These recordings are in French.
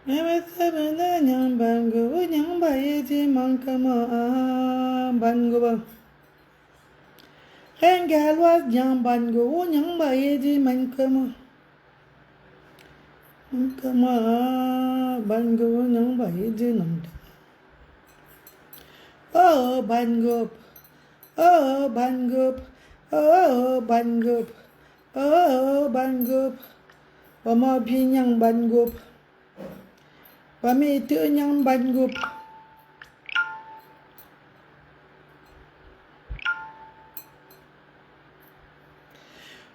Oh, Bangop. Oh, Bangop. Oh, Bangop. Oh, Bangop. Wama binyang Bangop. Wami itu nyang Bangop.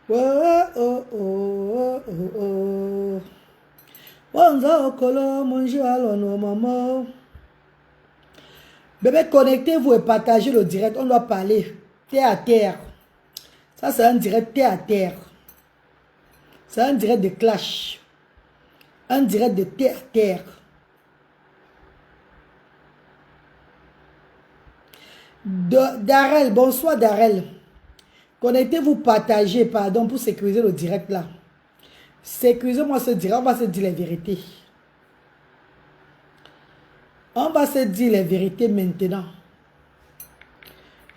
Oh, oh, oh, oh, oh. Bonjour, Colo, bonjour, allons, maman. Bébé, connectez-vous et partagez le direct. On doit parler terre à terre. Ça, c'est un direct terre à terre. C'est un direct de clash. Un direct de terre à terre. Darrell, bonsoir Darrell. Connectez-vous, partagez, pardon, pour sécuriser le direct là. Sécurisez-moi ce direct, on va se dire les vérités. On va se dire les vérités maintenant.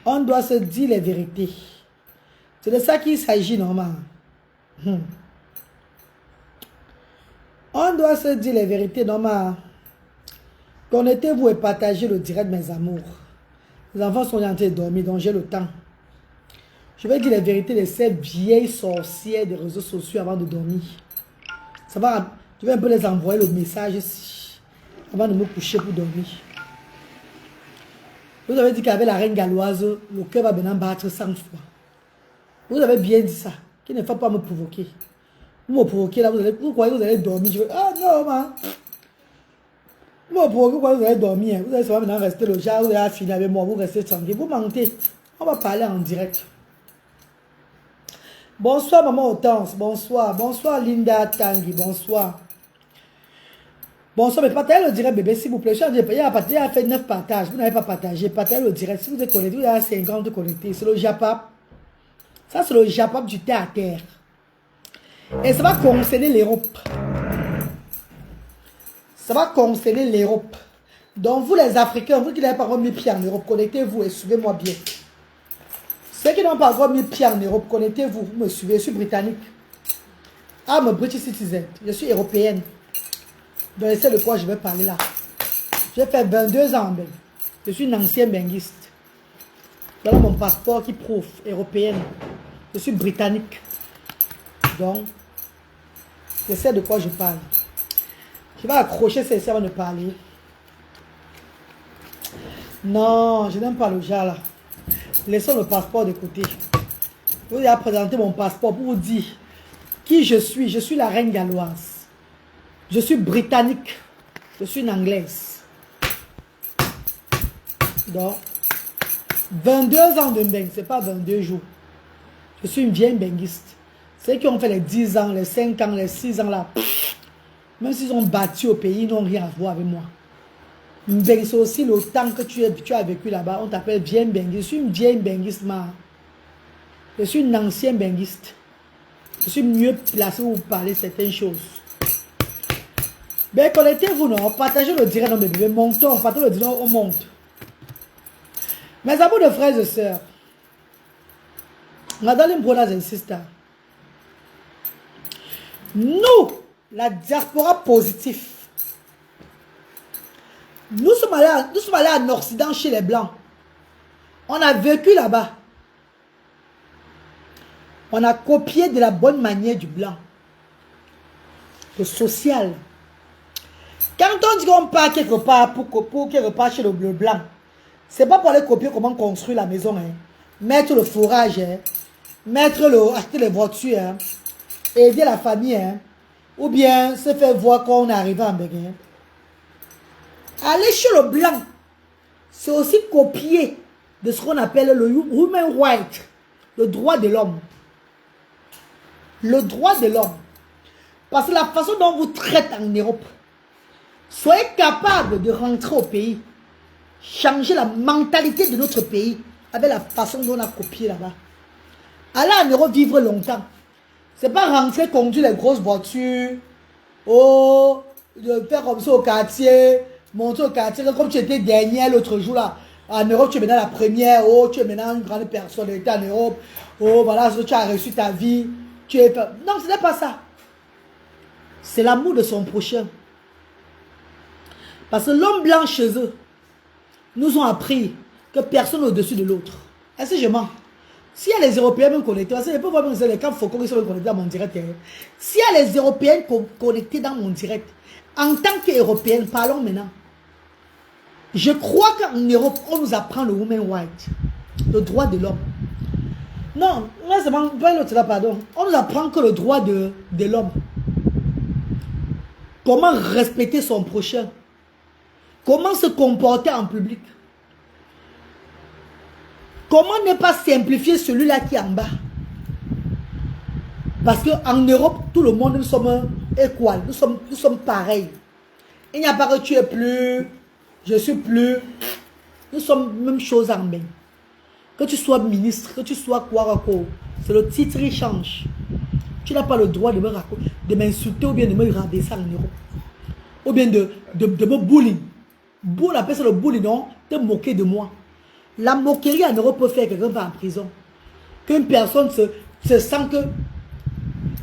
On doit se dire les vérités. C'est de ça qu'il s'agit normalement. On doit se dire les vérités normalement. Connectez-vous et partagez le direct, mes amours. Les enfants sont en train de dormir, donc j'ai le temps. Je vais dire les vérités de ces vieilles sorcières des réseaux sociaux avant de dormir. Ça va, je vais un peu les envoyer le message ici, avant de me coucher pour dormir. Vous avez dit qu'avec la reine galloise, le cœur va maintenant battre 100 fois. Vous avez bien dit ça, qu'il ne faut pas me provoquer. Vous me provoquez là, vous croyez que vous allez dormir. Je vais, ah non, man. Vous me provoquez, vous allez dormir. Vous allez maintenant rester le genre, vous allez finir avec moi, vous restez tranquille. Vous mentez. On va parler en direct. Bonsoir maman Hortense, bonsoir. Bonsoir Linda Tanguy, bonsoir. Bonsoir, mais partagez le direct bébé s'il vous plaît. Il a fait 9 partages, vous n'avez pas partagé. Partagez le direct, si vous êtes connecté, vous avez 50 connectés. C'est le Japap. Ça c'est le Japap du terre à terre. Et ça va concerner l'Europe. Ça va concerner l'Europe. Donc vous les Africains, vous qui n'avez pas encore mis pied en Europe, connectez-vous et suivez-moi bien. Ceux qui n'ont pas encore mis pied en Europe, connectez-vous, vous me suivez, je suis britannique. I'm a British citizen, je suis européenne. Donc c'est de quoi je vais parler là. J'ai fait 22 ans, ben. Je suis une ancienne benguiste. Voilà mon passeport qui prouve, européenne. Je suis britannique. Donc, je sais de quoi je parle. Je vais accrocher ces avant de parler. Non, je n'aime pas le genre là. Laissons le passeport de côté. Je vous ai présenté mon passeport pour vous dire qui je suis. Je suis la reine galloise. Je suis britannique. Je suis une anglaise. Donc, 22 ans de beng, ce n'est pas 22 jours. Je suis une vieille benguiste. Ceux qui ont fait les 10 ans, les 5 ans, les 6 ans là, même s'ils ont battu au pays, ils n'ont rien à voir avec moi. C'est aussi le temps que tu as vécu là-bas. On t'appelle vieille benguiste. Je suis une vieille benguiste, ma. Je suis une ancienne benguiste. Je suis mieux placé pour vous parler certaines choses. Ben, connectez-vous, non? Partagez le direct, non, bébé. Montons, partagez le direct, on monte. Mes amours de frères et sœurs, Madame Brothers and Sisters, nous, la diaspora positive, nous sommes allés en Occident chez les Blancs. On a vécu là-bas. On a copié de la bonne manière du Blanc. Le social. Quand on dit qu'on part quelque part pour quelque part chez le Blanc, c'est pas pour aller copier comment construire la maison. Hein. Mettre le fourrage. Hein. Acheter les voitures. Hein. Aider la famille. Hein. Ou bien se faire voir quand on est arrivé en Béguin. Aller chez le Blanc, c'est aussi copier de ce qu'on appelle le human right, le droit de l'homme. Le droit de l'homme. Parce que la façon dont vous traitez en Europe, soyez capable de rentrer au pays, changer la mentalité de notre pays avec la façon dont on a copié là-bas. Aller en Europe vivre longtemps. C'est pas rentrer, conduire les grosses voitures. Oh, de faire comme ça au quartier, monter au quartier, comme tu étais dernière l'autre jour là. En Europe, tu es maintenant la première. Oh, tu es maintenant une grande personnalité en Europe. Oh, voilà, tu as reçu ta vie. Tu es... Non, ce n'est pas ça. C'est l'amour de son prochain. Parce que l'homme blanc chez eux nous ont appris que personne n'est au-dessus de l'autre. Est-ce que je mens? S'il y a les Européens même connectés, parce que je peux voir même les camps Foucault qui sont connectés dans mon direct. S'il y a les Européens connectés dans mon direct, en tant qu'Européens, parlons maintenant. Je crois qu'en Europe, on nous apprend le woman right, le droit de l'homme. Non, c'est pas l'autre là, pardon. On nous apprend que le droit de l'homme. Comment respecter son prochain. Comment se comporter en public. Comment ne pas simplifier celui-là qui est en bas. Parce qu'en Europe, tout le monde, nous sommes égaux. Nous sommes pareils. Il n'y a pas que tu es plus... Je suis plus... Nous sommes même chose en même. Que tu sois ministre, que tu sois quoi, c'est le titre qui change. Tu n'as pas le droit de m'insulter ou bien de me rabaisser en Europe. Ou bien de me bullying. On appelle ça le bullying, non? De moquer de moi. La moquerie en Europe peut faire que quelqu'un va en prison. Qu'une personne se sent que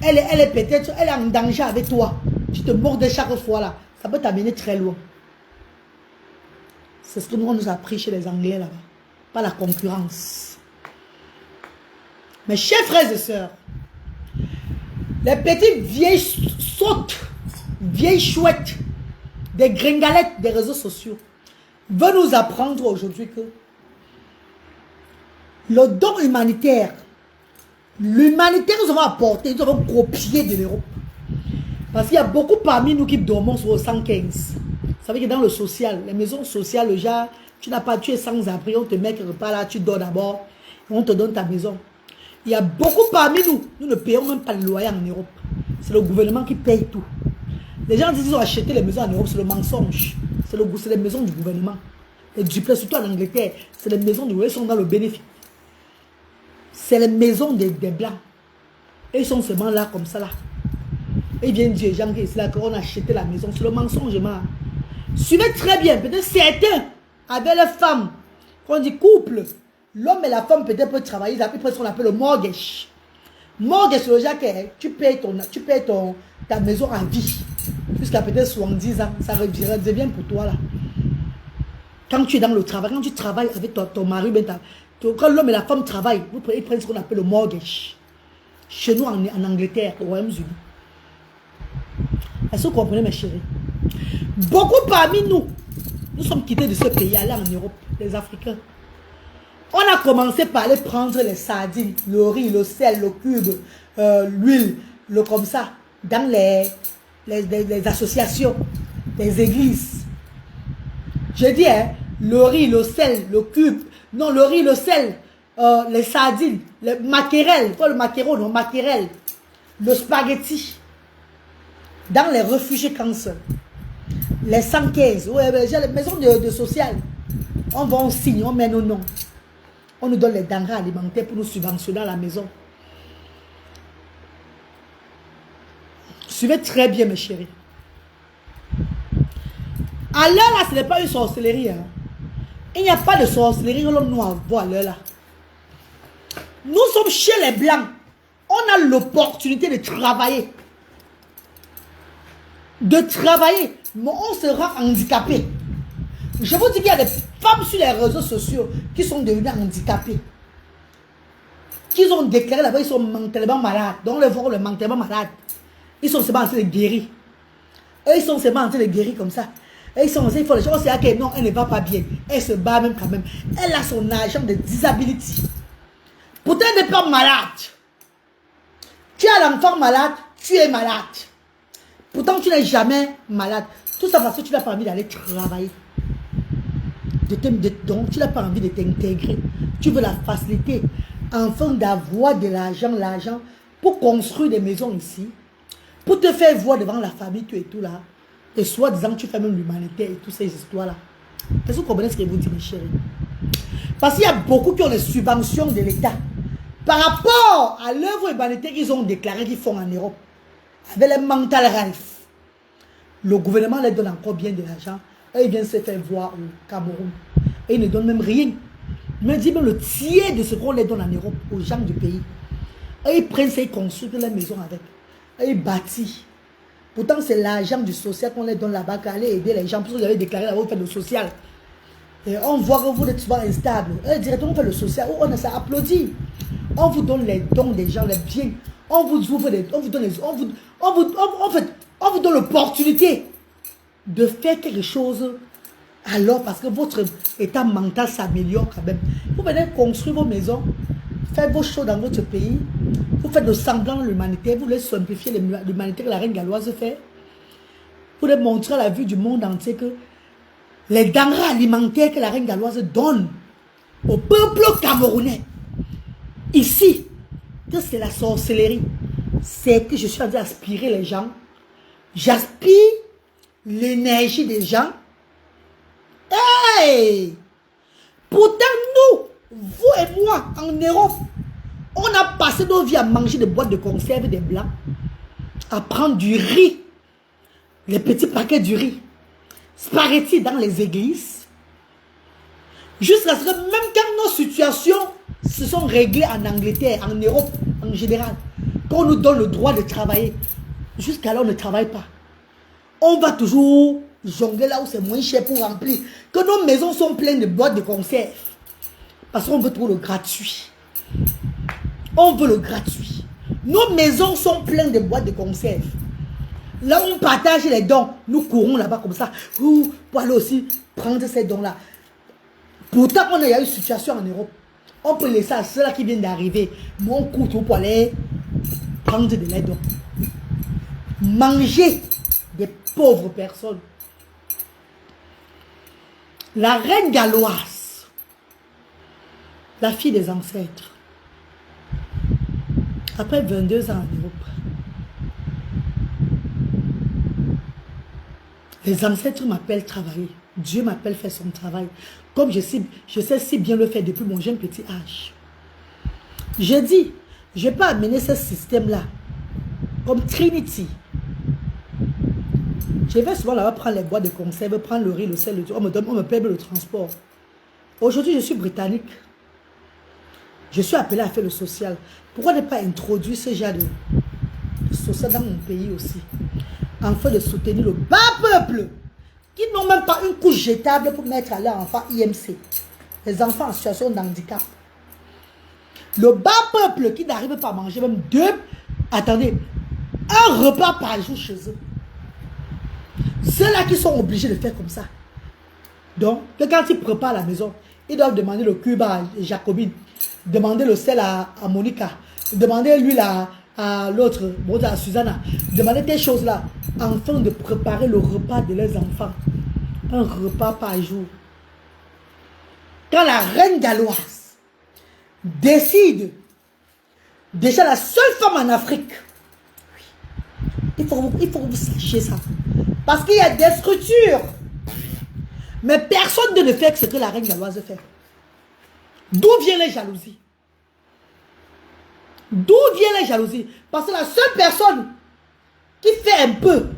elle est peut-être en danger avec toi. Tu te moques de chaque fois là. Ça peut t'amener très loin. C'est ce que nous, on nous a appris chez les Anglais là-bas. Pas la concurrence. Mes chers frères et sœurs, les petites vieilles sautes, vieilles chouettes, des gringalettes des réseaux sociaux, veulent nous apprendre aujourd'hui que le don humanitaire, l'humanitaire que nous avons apporté, nous avons copié de l'Europe. Parce qu'il y a beaucoup parmi nous qui dormons sur le 115. Ça veut dire que dans le social, les maisons sociales, le genre, tu es sans abri, on te met quelque part là, tu dors d'abord, on te donne ta maison. Il y a beaucoup parmi nous, nous ne payons même pas le loyer en Europe. C'est le gouvernement qui paye tout. Les gens disent qu'ils ont acheté les maisons en Europe, c'est le mensonge. C'est les maisons du gouvernement. Les duplex, surtout en Angleterre, c'est les maisons du gouvernement, ils sont dans le bénéfice. C'est les maisons des Blancs. Et ils sont seulement là comme ça là. Et ils viennent dire, gens, c'est là qu'on a acheté la maison. C'est le mensonge, man. Suivez très bien. Peut-être certains avec les femmes, quand on dit couple, l'homme et la femme peut-être peuvent travailler, ils appellent ce qu'on appelle le mortgage. Mortgage, c'est le genre que tu payes ta maison à vie. Jusqu'à peut-être 70 ans, ça devient pour toi là. Quand tu es dans le travail, quand tu travailles avec ton mari, quand l'homme et la femme travaillent, ils prennent ce qu'on appelle le mortgage. Chez nous, en Angleterre, au Royaume-Uni. Est-ce que vous comprenez, mes chéris? Beaucoup parmi nous, nous sommes quittés de ce pays-là en Europe, les Africains. On a commencé par aller prendre les sardines, le riz, le sel, le cube, l'huile, le comme ça, dans les associations, les églises. Je dis, hein, le riz, le sel, le cube, non, le riz, le sel, les sardines, les maquerelles, pas le maquereau, non, maquerelle, le spaghetti, dans les réfugiés cancer, les 115, ouais, j'ai les maisons de social, on va, on signe, on met nos noms, on nous donne les denrées alimentaires pour nous subventionner à la maison. Suivez très bien, mes chéris. À l'heure là, ce n'est pas une sorcellerie. Hein. Il n'y a pas de sorcellerie que l'on nous envoie à l'heure là. Nous sommes chez les Blancs. On a l'opportunité de travailler. Mais on sera handicapé. Je vous dis qu'il y a des femmes sur les réseaux sociaux qui sont devenues handicapées. Qui ont déclaré là-bas, ils sont mentalement malades. Donc, le voir le mentalement malade. Ils sont seulement en train de guérir. Eux, ils sont seulement en train de guérir comme ça. Et ils sont il faut les gens, c'est que non, elle ne va pas bien. Elle se bat même quand même. Elle a son agent de disability. Pourtant, elle n'est pas malade. Tu as l'enfant malade, tu es malade. Pourtant, tu n'es jamais malade. Tout ça parce que tu n'as pas envie d'aller travailler. Donc, tu n'as pas envie de t'intégrer. Tu veux la facilité. Afin d'avoir de l'argent pour construire des maisons ici. Pour te faire voir devant la famille, tout et tout là. Et soi-disant, tu fais même l'humanité et toutes ces histoires-là. Est-ce que vous comprenez ce que vous dites, mes chéris? Parce qu'il y a beaucoup qui ont des subventions de l'État. Par rapport à l'œuvre humanitaire qu'ils ont déclaré qu'ils font en Europe. Avec les mental health. Le gouvernement leur donne encore bien de l'argent. Et ils viennent se faire voir au Cameroun. Et ils ne donnent même rien. Mais dis même le tiers de ce qu'on leur donne en Europe, aux gens du pays. Et ils prennent ça, ils construisent leur maison avec. Et ils bâtissent. Pourtant, c'est l'argent du social qu'on leur donne là-bas, qu'aller aider les gens. Parce que vous avez déclaré là-bas, vous faites le social. Et on voit que vous êtes souvent instable. Et directement, on fait le social. On s'est applaudi. On vous donne les dons des gens, les biens. On vous ouvre les, on vous donne les, on vous donne l'opportunité de faire quelque chose. Alors, parce que votre état mental s'améliore quand même. Vous venez construire vos maisons, faire vos choses dans votre pays. Vous faites de semblant de l'humanité. Vous voulez simplifier l'humanité que la reine galloise fait. Vous voulez montrer à la vue du monde entier que les denrées alimentaires que la reine galloise donne au peuple camerounais, ici, que c'est la sorcellerie. C'est que je suis en train d'aspirer les gens. J'aspire l'énergie des gens. Hey! Pourtant, nous, vous et moi, en Europe, on a passé nos vies à manger des boîtes de conserve des blancs, à prendre du riz, les petits paquets du riz, spaghetti dans les églises, jusqu'à ce que même quand nos situations se sont réglées en Angleterre, en Europe en général, qu'on nous donne le droit de travailler, jusqu'à là on ne travaille pas. On va toujours jongler là où c'est moins cher pour remplir. Que nos maisons sont pleines de boîtes de conserve. Parce qu'on veut trouver le gratuit. On veut le gratuit. Nos maisons sont pleines de boîtes de conserve. Là où on partage les dons, nous courons là-bas comme ça. Pour aller aussi prendre ces dons-là. Pourtant, il y a une situation en Europe. On peut laisser à ceux-là qui viennent d'arriver. Mais on court pour aller prendre de les dons. Manger des pauvres personnes. La reine galloise, la fille des ancêtres, après 22 ans en Europe, les ancêtres m'appellent travailler. Dieu m'appelle faire son travail. Comme je sais si bien le faire depuis mon jeune petit âge. Je dis, je ne vais pas amener ce système-là comme Trinity. Je vais souvent là-bas prendre les boîtes de conserve, prendre le riz, le sel, le tout. On me paie le transport. Aujourd'hui, je suis britannique. Je suis appelé à faire le social. Pourquoi ne pas introduire ce genre de social dans mon pays aussi? Afin de soutenir le bas peuple qui n'ont même pas une couche jetable pour mettre à leurs enfants IMC. Les enfants en situation de handicap. Le bas peuple qui n'arrive pas à manger même un repas par jour chez eux. Ceux-là qui sont obligés de faire comme ça. Donc, quand ils préparent la maison, ils doivent demander le cube à Jacobine, demander le sel à Monica, demander l'huile à l'autre, à Susanna, demander des choses-là, afin de préparer le repas de leurs enfants. Un repas par jour. Quand la reine galloise décide, déjà la seule femme en Afrique, il faut que vous sachiez ça. Parce qu'il y a des structures. Mais personne ne fait ce que la reine galloise fait. D'où viennent les jalousies? D'où viennent les jalousies? Parce que la seule personne qui fait un peu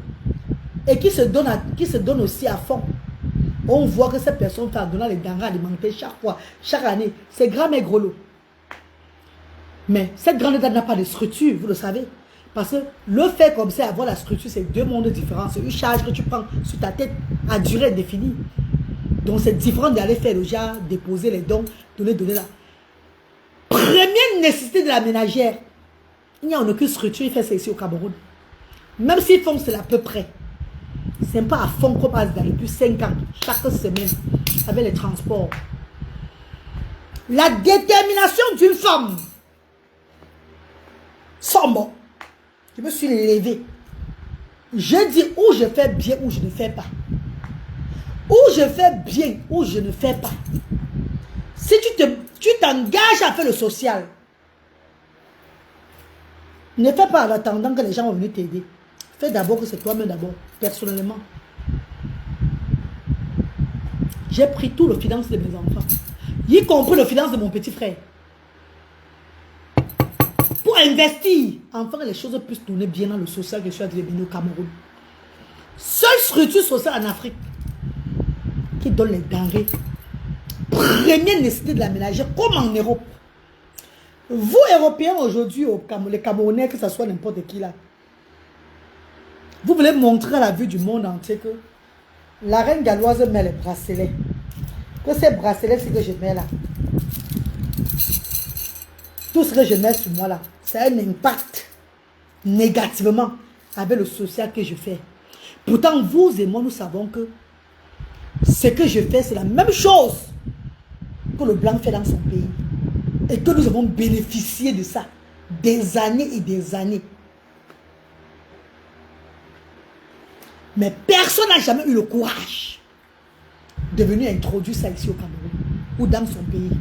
et qui se donne aussi à fond, on voit que cette personne fait en donnant les denrées alimentaires chaque fois, chaque année. C'est grand mais gros lot. Mais cette grande dame n'a pas de structure, vous le savez. Parce que le fait comme ça, avoir la structure, c'est deux mondes différents. C'est une charge que tu prends sur ta tête à durée définie. Donc c'est différent d'aller faire le genre, déposer les dons, donner là. Première nécessité de la ménagère. Il n'y a aucune structure, il fait ça ici au Cameroun. Même s'ils font cela à peu près. C'est pas à fond qu'on passe dans depuis 5 ans, chaque semaine, avec les transports. La détermination d'une femme. Sans mot. Je me suis levé. Je dis où je fais bien, où je ne fais pas. Où je fais bien, où je ne fais pas. Si tu t'engages à faire le social, ne fais pas en attendant que les gens vont venir t'aider. Fais d'abord que c'est toi-même d'abord, personnellement. J'ai pris tout le finance de mes enfants, y compris le finance de mon petit frère. Pour investir, enfin que les choses puissent tourner bien dans le social que je suis arrivé au Cameroun. Seule structure sociale en Afrique qui donne les denrées. Première nécessité de la ménagère, comme en Europe. Vous, Européens, aujourd'hui, les Camerounais, que ce soit n'importe qui là, vous voulez montrer à la vue du monde entier que la reine galloise met les bracelets. Que ces bracelets, c'est que je mets là. Tout ce que je mets sur moi là, ça a un impact négativement avec le social que je fais. Pourtant, vous et moi, nous savons que ce que je fais, c'est la même chose que le blanc fait dans son pays. Et que nous avons bénéficié de ça des années et des années. Mais personne n'a jamais eu le courage de venir introduire ça ici au Cameroun ou dans son pays.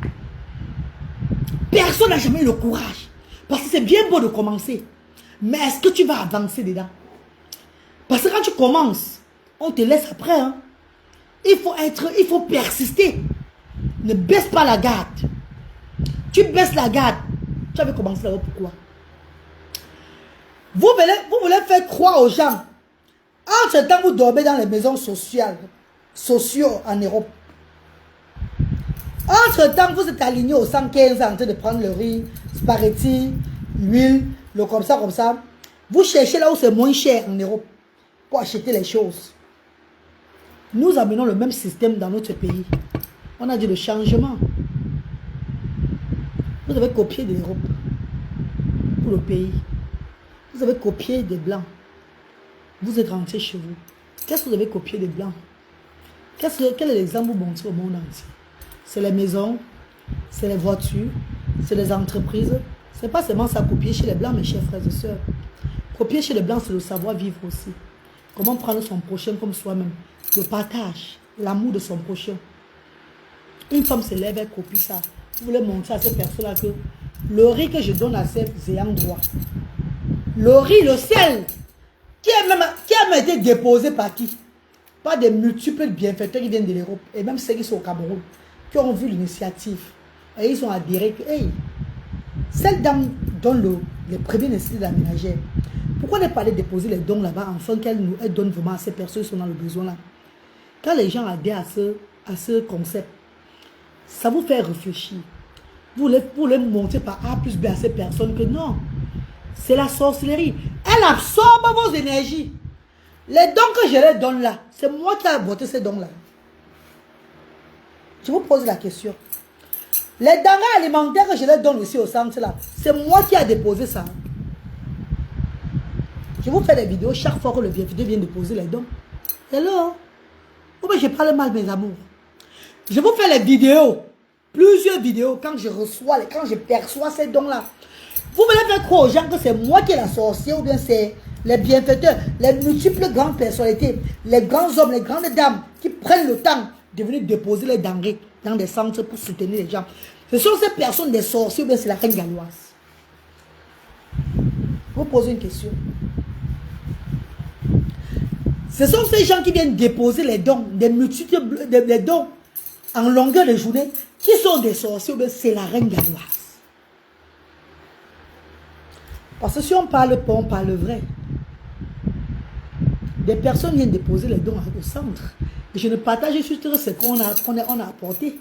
Personne n'a jamais eu le courage. Parce que c'est bien beau de commencer. Mais est-ce que tu vas avancer dedans? Parce que quand tu commences, on te laisse après. Hein? Il faut persister. Ne baisse pas la garde. Tu baisses la garde. Tu avais commencé là-bas, pourquoi? Vous voulez faire croire aux gens. Entre-temps, vous dormez dans les maisons sociaux en Europe. Entre-temps, vous êtes aligné au 115 en train de prendre le riz, spaghetti, l'huile, le comme ça. Vous cherchez là où c'est moins cher en Europe pour acheter les choses. Nous amenons le même système dans notre pays. On a dit le changement. Vous avez copié de l'Europe pour le pays. Vous avez copié des Blancs. Vous êtes rentré chez vous. Qu'est-ce que vous avez copié des Blancs? Quel est l'exemple que vous montrez au monde entier? C'est les maisons, c'est les voitures, c'est les entreprises. Ce n'est pas seulement ça copier chez les Blancs, mes chers frères et sœurs. Copier chez les Blancs, c'est le savoir-vivre aussi. Comment prendre son prochain comme soi-même. Le partage, l'amour de son prochain. Une femme se lève, elle copie ça. Vous voulez montrer à ces personnes-là que le riz que je donne à ces ayants droit, le riz, le sel, qui a même été déposé par qui? Par des multiples bienfaiteurs qui viennent de l'Europe, et même ceux qui sont au Cameroun, qui ont vu l'initiative. Et ils ont adhéré que, hey, celle dame donne les premiers nécessités de la ménagère. Pourquoi ne pas aller déposer les dons là-bas, afin qu'elle donne vraiment à ces personnes qui sont dans le besoin là? Quand les gens adhèrent à ce concept, ça vous fait réfléchir. Vous voulez montrer par A plus B à ces personnes que non, c'est la sorcellerie. Elle absorbe vos énergies. Les dons que je leur donne là, c'est moi qui ai voté ces dons là. Je vous pose la question. Les denrées alimentaires que je leur donne ici au centre là, c'est moi qui ai déposé ça. Je vous fais des vidéos chaque fois que le bienfaiteur vient déposer les dons. Hello? Oh, mais je parle mal, mes amours. Je vous fais les vidéos, plusieurs vidéos, quand je perçois ces dons-là. Vous voulez faire croire aux gens que c'est moi qui est la sorcière ou bien c'est les bienfaiteurs, les multiples grandes personnalités, les grands hommes, les grandes dames qui prennent le temps de venir déposer les denrées dans des centres pour soutenir les gens. Ce sont ces personnes des sorciers ou bien c'est la reine galloise. Je vous pose une question. Ce sont ces gens qui viennent déposer les dons, des multiples des dons en longueur de journée, qui sont des sorciers, c'est la reine galloise. Parce que si on parle pas, on parle vrai. Des personnes viennent déposer les dons au centre. Et je ne partage juste ce qu'on a apporté.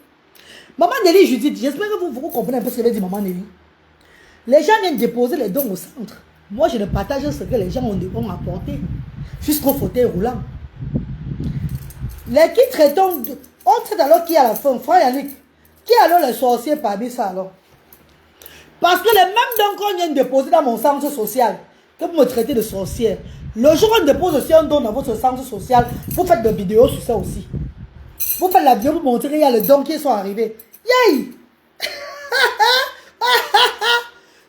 Maman Nelly Judith, j'espère que vous comprenez un peu ce que veut dire Maman Nelly. Les gens viennent déposer les dons au centre. Moi, je ne partage ce que les gens ont apporté. Jusqu'au fauteuil roulant. Les qui traitons, on traite alors qui à la fin, frère Yannick, qui est alors les sorciers parmi ça alors? Parce que les mêmes dons qu'on vient de déposer dans mon centre social, que vous me traitez de sorcière, le jour où on dépose aussi un don dans votre centre social, vous faites des vidéos sur ça aussi. Vous faites la vidéo pour montrer qu'il y a les dons qui sont arrivés. Yay!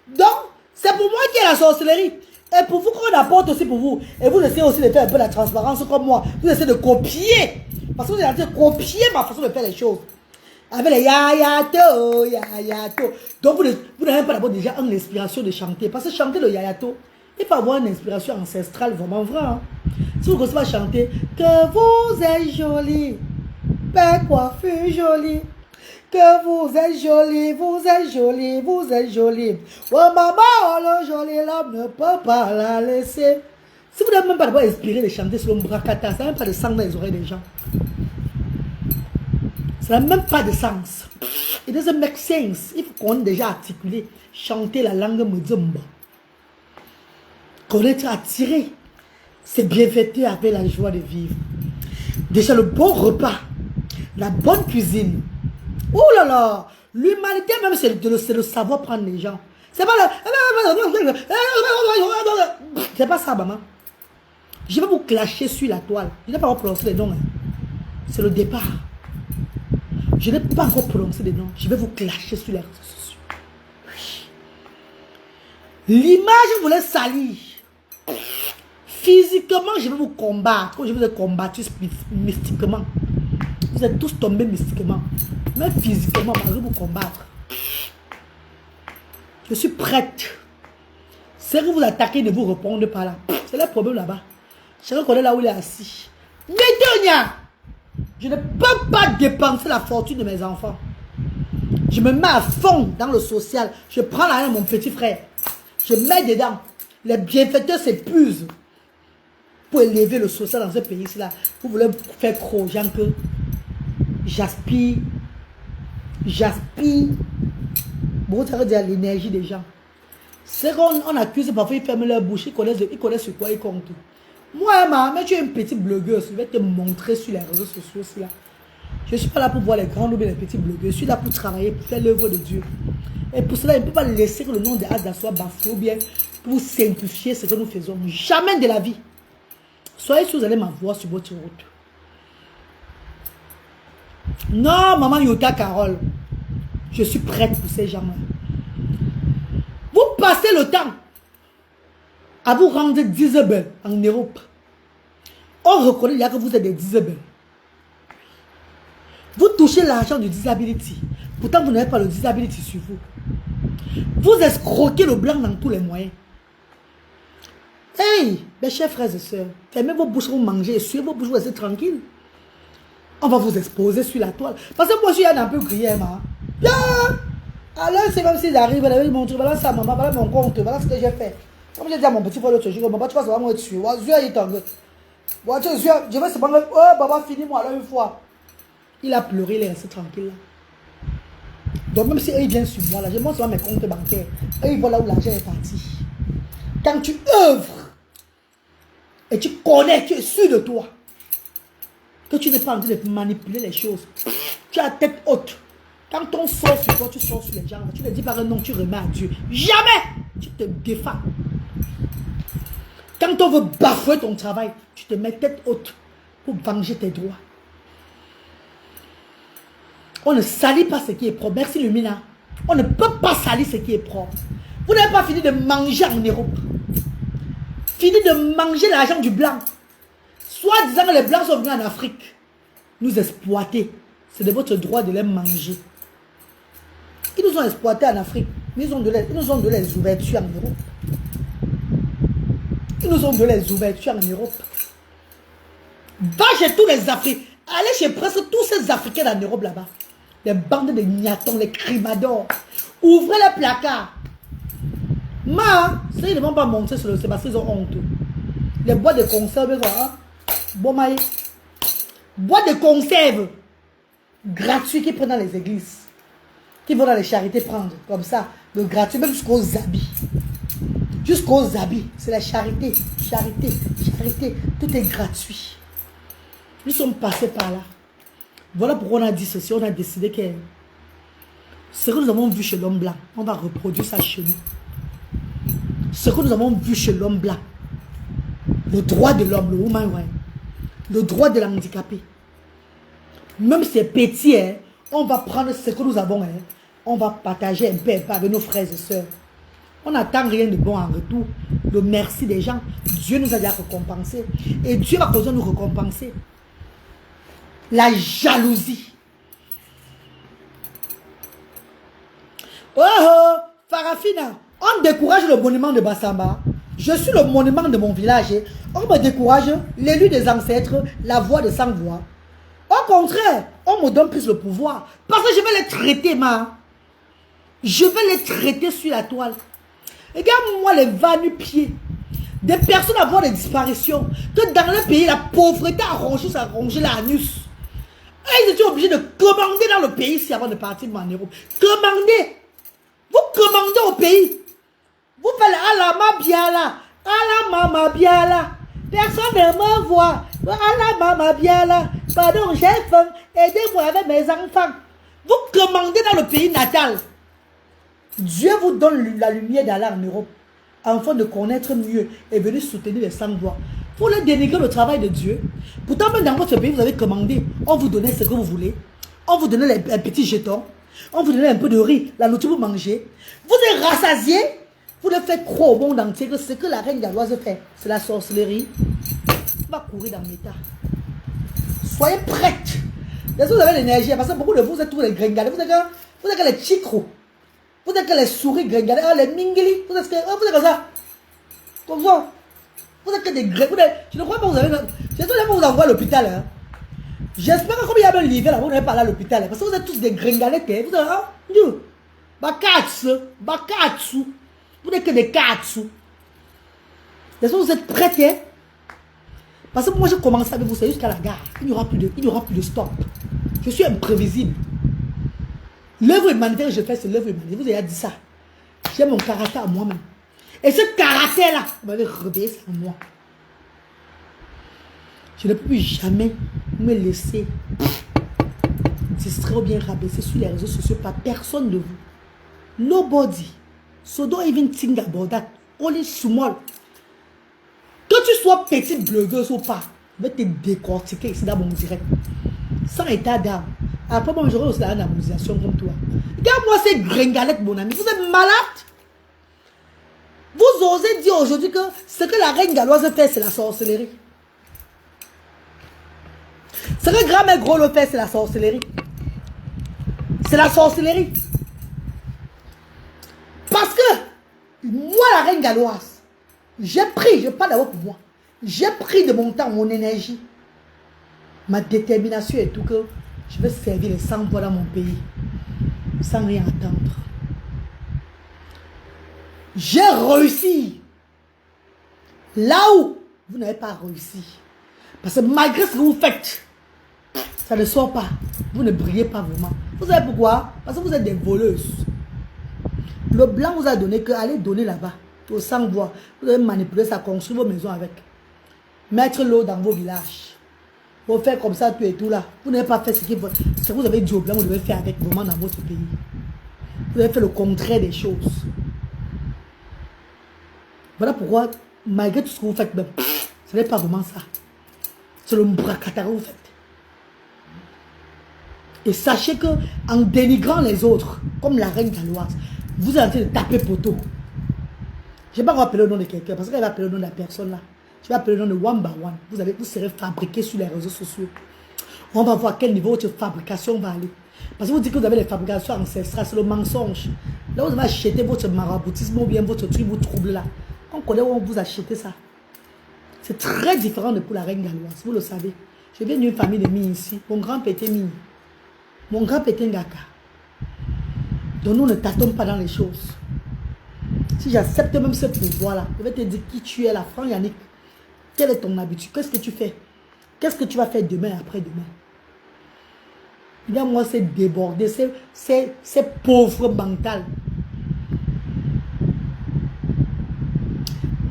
Donc, c'est pour moi qui est la sorcellerie. Et pour vous, qu'on apporte aussi pour vous. Et vous essayez aussi de faire un peu la transparence comme moi. Vous essayez de copier. Parce que vous essayez de copier ma façon de faire les choses. Avec les yayato, yayato. Donc vous n'avez pas d'abord déjà une inspiration de chanter. Parce que chanter le yayato, il faut avoir une inspiration ancestrale vraiment vraie. Hein. Si vous ne commencez pas à chanter, que vous êtes jolie, belle coiffure jolie. Que vous êtes jolie, vous êtes jolie, vous êtes jolie. Oh maman, oh le joli l'homme ne peut pas la laisser. Si vous n'avez même pas d'abord inspiré de chanter sur le bracata, ça n'a même pas de sens dans les oreilles des gens. Ça n'a même pas de sens. It doesn't make sense. Il faut qu'on ait déjà articulé, chanter la langue mozumba. Qu'on ait attiré ces bienfaiteurs avec la joie de vivre. Déjà le bon repas, la bonne cuisine. Oh là là, l'humanité même c'est le savoir prendre les gens. C'est pas le... C'est pas ça, maman. Je vais vous clasher sur la toile. Je n'ai pas encore prononcé les noms. Hein. C'est le départ. Je n'ai pas encore prononcé les noms. Je vais vous clasher sur les réseaux sociaux. L'image vous laisse salir. Physiquement, je vais vous combattre. Comme je vous ai combattu mystiquement. Vous êtes tous tombés mystiquement. Mais physiquement, je vais vous combattre. Je suis prête. Si vous vous attaquez, ne vous répondez pas là. C'est le problème là-bas. Chacun connaît là où il est assis. Médonia, je ne peux pas dépenser la fortune de mes enfants. Je me mets à fond dans le social. Je prends la main de mon petit frère. Je mets dedans. Les bienfaiteurs s'épuisent pour élever le social dans ce pays-là. Vous voulez faire croire aux gens que j'aspire. Bon, ça veut dire l'énergie des gens. C'est qu'on accuse parfois, ils ferment leur bouche, ils connaissent sur quoi ils comptent. Moi, mais tu es une petite blogueuse, je vais te montrer sur les réseaux sociaux. Là. Je ne suis pas là pour voir les grands ou les petits blogueurs, je suis là pour travailler, pour faire l'œuvre de Dieu. Et pour cela, il ne peut pas laisser que le nom de Ada soit bafoué ou bien pour simplifier ce que nous faisons. Jamais de la vie. Soyez sûr, vous allez m'avoir sur votre route. Non, maman Yota Carole, je suis prête pour ces gens-là. Vous passez le temps à vous rendre disable en Europe. On reconnaît là que vous êtes des disable. Vous touchez l'argent du disability. Pourtant, vous n'avez pas le disability sur vous. Vous escroquez le blanc dans tous les moyens. Hey, mes chers frères et sœurs, fermez vos bouches, vous mangez, suivez vos bouches, vous restez tranquille. On va vous exposer sur la toile. Parce que moi, je suis un peu grillé, ma. Alors, c'est comme s'ils arrivent, ils montrent, voilà ça, maman, voilà mon compte, voilà ce que j'ai fait. Comme j'ai dit à mon petit frère l'autre jour, maman, tu vas savoir moi dessus. Je vais se prendre, oh, papa, finis-moi là une fois. Il a pleuré, il est resté tranquille là. Donc, même si eux, ils viennent sur moi, là, je montre mes comptes bancaires. Eux, ils voient là où l'argent est parti. Quand tu œuvres, et tu connais, tu es sûr de toi, que tu n'es pas en train de manipuler les choses, tu as la tête haute. Quand on sort sur toi, tu sors sur les gens, tu ne dis pas un nom, tu remets à Dieu. Jamais tu te défends. Quand on veut bafouer ton travail, tu te mets tête haute pour venger tes droits. On ne salit pas ce qui est propre. Merci Lumina. On ne peut pas salir ce qui est propre. Vous n'avez pas fini de manger en Europe. Fini de manger l'argent du blanc. Soit disant que les blancs sont venus en Afrique nous exploiter. C'est de votre droit de les manger. Ils nous ont exploités en Afrique. Ils nous ont donné les ouvertures en Europe. Ils nous ont donné les ouvertures en Europe. Va chez tous les Africains. Allez chez presque tous ces Africains en Europe là-bas. Les bandes de niatons, les crimadors. Ouvrez les placards. Ils ne vont pas monter sur le... C'est parce qu'ils ont honte. Les boîtes de conserve, hein? Bon maï. Boîtes de conserve gratuits qui prennent dans les églises. Qui vont dans les charités prendre. Comme ça. Le gratuit, même jusqu'aux habits. Jusqu'aux habits. C'est la charité. Charité. Charité. Tout est gratuit. Nous sommes passés par là. Voilà pourquoi on a dit ceci. On a décidé que ce que nous avons vu chez l'homme blanc, on va reproduire ça chez nous. Ce que nous avons vu chez l'homme blanc, le droit de l'homme, le woman right, le droit de l'handicapé, même si c'est petit, hein, on va prendre ce que nous avons, hein, on va partager un peu avec nos frères et sœurs. On n'attend rien de bon en retour. Le merci des gens. Dieu nous a déjà récompensé. Et Dieu va continuer de nous récompenser. La jalousie. Oh oh, Farafina, on décourage le monument de Bassamba. Je suis le monument de mon village. On me décourage, l'élu des ancêtres, la voix de sans voix. Au contraire, on me donne plus le pouvoir. Parce que je vais les traiter, Je vais les traiter sur la toile. Regarde-moi les va-nu-pieds. Des personnes à voir des disparitions. Que dans le pays, la pauvreté a rongé l'anus. Et ils étaient obligés de commander dans le pays ici avant de partir en Europe. Commander. Vous commandez au pays. Vous faites Alama Biala. Alama Biala. Personne ne me voit. Alama Biala. Pardon, j'ai faim. Aidez-moi avec mes enfants. Vous commandez dans le pays natal. Dieu vous donne la lumière d'aller en Europe. Afin de connaître mieux et venir soutenir les sans-voix. Vous voulez dénigrer le travail de Dieu. Pourtant, même dans votre pays, vous avez commandé. On vous donnait ce que vous voulez. On vous donnait un petit jeton. On vous donnait un peu de riz. La nourriture, vous mangez. Vous êtes rassasié. Vous le faites croire au monde entier que ce que la reine galloise fait, c'est la sorcellerie. On va courir dans l'état. Soyez prêtes. Est-ce que vous avez l'énergie? Parce que beaucoup de vous êtes tous les gringalés. Vous êtes que les chicros. Vous êtes que les souris gringalés. Les mingili. Vous êtes comme ça. Comme ça. Vous êtes que des gringalés. Je ne crois pas que vous avez... J'espère que vous envoie à l'hôpital. Hein. J'espère que comme il y a un livre là, vous n'allez pas aller à l'hôpital. Parce que vous êtes tous des gringalés. Vous êtes... Bakatsu. Vous n'êtes que des katsu. Est-ce que vous êtes prêts? Hein? Parce que moi, je commence avec vous, c'est jusqu'à la gare. Il n'y aura plus de stop. Je suis imprévisible. L'œuvre humanitaire que je fais, c'est l'œuvre humanitaire. Vous avez dit ça. J'ai mon caractère à moi-même. Et ce caractère-là, vous m'avez réveillé ça en moi. Je ne peux plus jamais me laisser distraire ou bien rabaisser sur les réseaux sociaux par personne de vous. Nobody. So don't even think about that. Only small. Que tu sois petite blogueuse ou pas, je vais te décortiquer ici dans mon direct. Sans état d'âme. Après, moi, j'aurai aussi la harmonisation comme toi. Regarde-moi ces gringalettes, mon ami. Vous êtes malade? Vous osez dire aujourd'hui que ce que la reine galloise fait, c'est la sorcellerie. Ce que grand-mère gros le fait, c'est la sorcellerie. C'est la sorcellerie. Parce que, moi, la reine galloise, j'ai pris, je parle d'abord pour moi, j'ai pris de mon temps, mon énergie, ma détermination et tout, que je vais servir les sans-voix dans mon pays, sans rien attendre. J'ai réussi là où vous n'avez pas réussi. Parce que malgré ce que vous faites, ça ne sort pas. Vous ne brillez pas vraiment. Vous savez pourquoi? Parce que vous êtes des voleuses. Le blanc vous a donné que allez donner là-bas, au sans-voix. Vous avez manipulé ça, construire vos maisons avec. Mettre l'eau dans vos villages. Vous faire comme ça, tout et tout là. Vous n'avez pas fait ce que vous avez dit au blanc, vous devez faire avec vraiment dans votre pays. Vous avez fait le contraire des choses. Voilà pourquoi, malgré tout ce que vous faites, ce n'est pas vraiment ça. C'est le bracatara que vous faites. Et sachez que en dénigrant les autres, comme la reine galloise, vous êtes en train de taper poteau. Je ne vais pas rappeler le nom de quelqu'un, parce qu'elle va appeler le nom de la personne là. Je vais appeler le nom de one by one. Vous serez fabriqué sur les réseaux sociaux. On va voir à quel niveau votre fabrication va aller. Parce que vous dites que vous avez les fabrications ancestrales, c'est le mensonge. Là, vous avez acheté votre maraboutisme ou bien votre truc vous trouble là. On connaît où on vous achète ça. C'est très différent de pour la reine galloise, vous le savez. Je viens d'une famille de Mini ici. Mon grand-père était Mini. Mon grand-père était Ngaka. Donc nous ne tâtons pas dans les choses. Si j'accepte même ce pouvoir-là, je vais te dire qui tu es là, Franck Yannick. Quelle est ton habitude? Qu'est-ce que tu fais? Qu'est-ce que tu vas faire demain, après-demain? Regarde-moi, c'est débordé, c'est pauvre mental.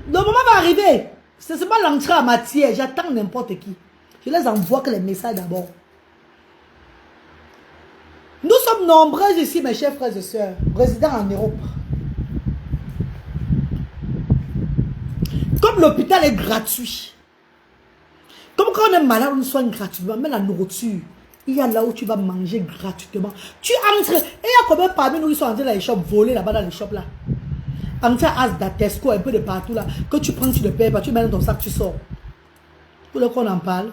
Le moment va arriver. C'est seulement l'entrée en matière. J'attends n'importe qui. Je les envoie que les messages d'abord. Nous sommes nombreux ici, mes chers frères et sœurs, résidant en Europe. Comme l'hôpital est gratuit, comme quand on est malade, on soigne gratuitement, mais la nourriture, il y a là où tu vas manger gratuitement. Tu entres, et il y a combien parmi nous qui sont entrés dans les shops, volés là-bas dans les shops là. Entrés à Asda, Tesco, un peu de partout là, que tu prends, tu ne payes pas, tu mets dans ton sac, tu sors. Pour le qu'on en parle.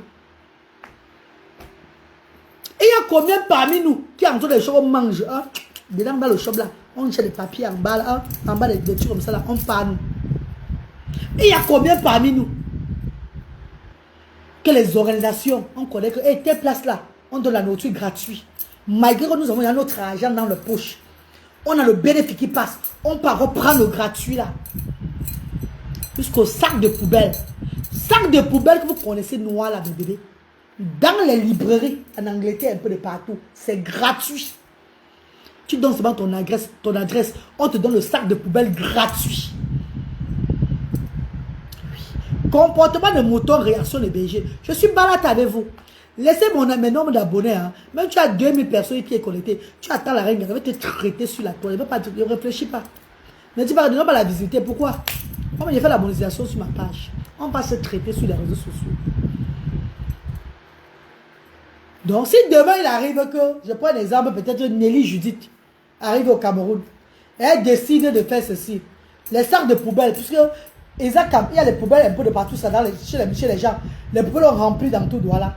Et il y a combien parmi nous qui entrent dans les shops, on mange, hein? Dedans dans le shop là, on cherche des papiers en bas là, en bas des trucs comme ça là, on parle. Et il y a combien parmi nous que les organisations, on connaît que, hey, telle place là, on donne la nourriture gratuite. Malgré que nous avons notre argent dans le poche, on a le bénéfice qui passe, on part reprendre le gratuit là. jusqu'au sac de poubelle. Sac de poubelle que vous connaissez noir là, bébé. Dans les librairies, en Angleterre, un peu de partout. C'est gratuit. Tu donnes seulement ton adresse. On te donne le sac de poubelle gratuit. Oui. Comportement de mouton, réaction de berger. Je suis malade avec vous. Laissez mes nombres d'abonnés. Hein. Même tu as 2000 personnes qui sont connectées. Tu attends la reine, elle va te traiter sur la toile. Ne réfléchis pas. Ne dis pas, ne pas la visiter. Pourquoi? Moi, j'ai fait la monétisation sur ma page. On va se traiter sur les réseaux sociaux. Donc, si demain il arrive que, je prends un exemple, peut-être Nelly Judith arrive au Cameroun, et elle décide de faire ceci, les sacs de poubelle, puisque il y a les poubelles un peu de partout, ça, chez les gens, les poubelles ont rempli dans tout Douala.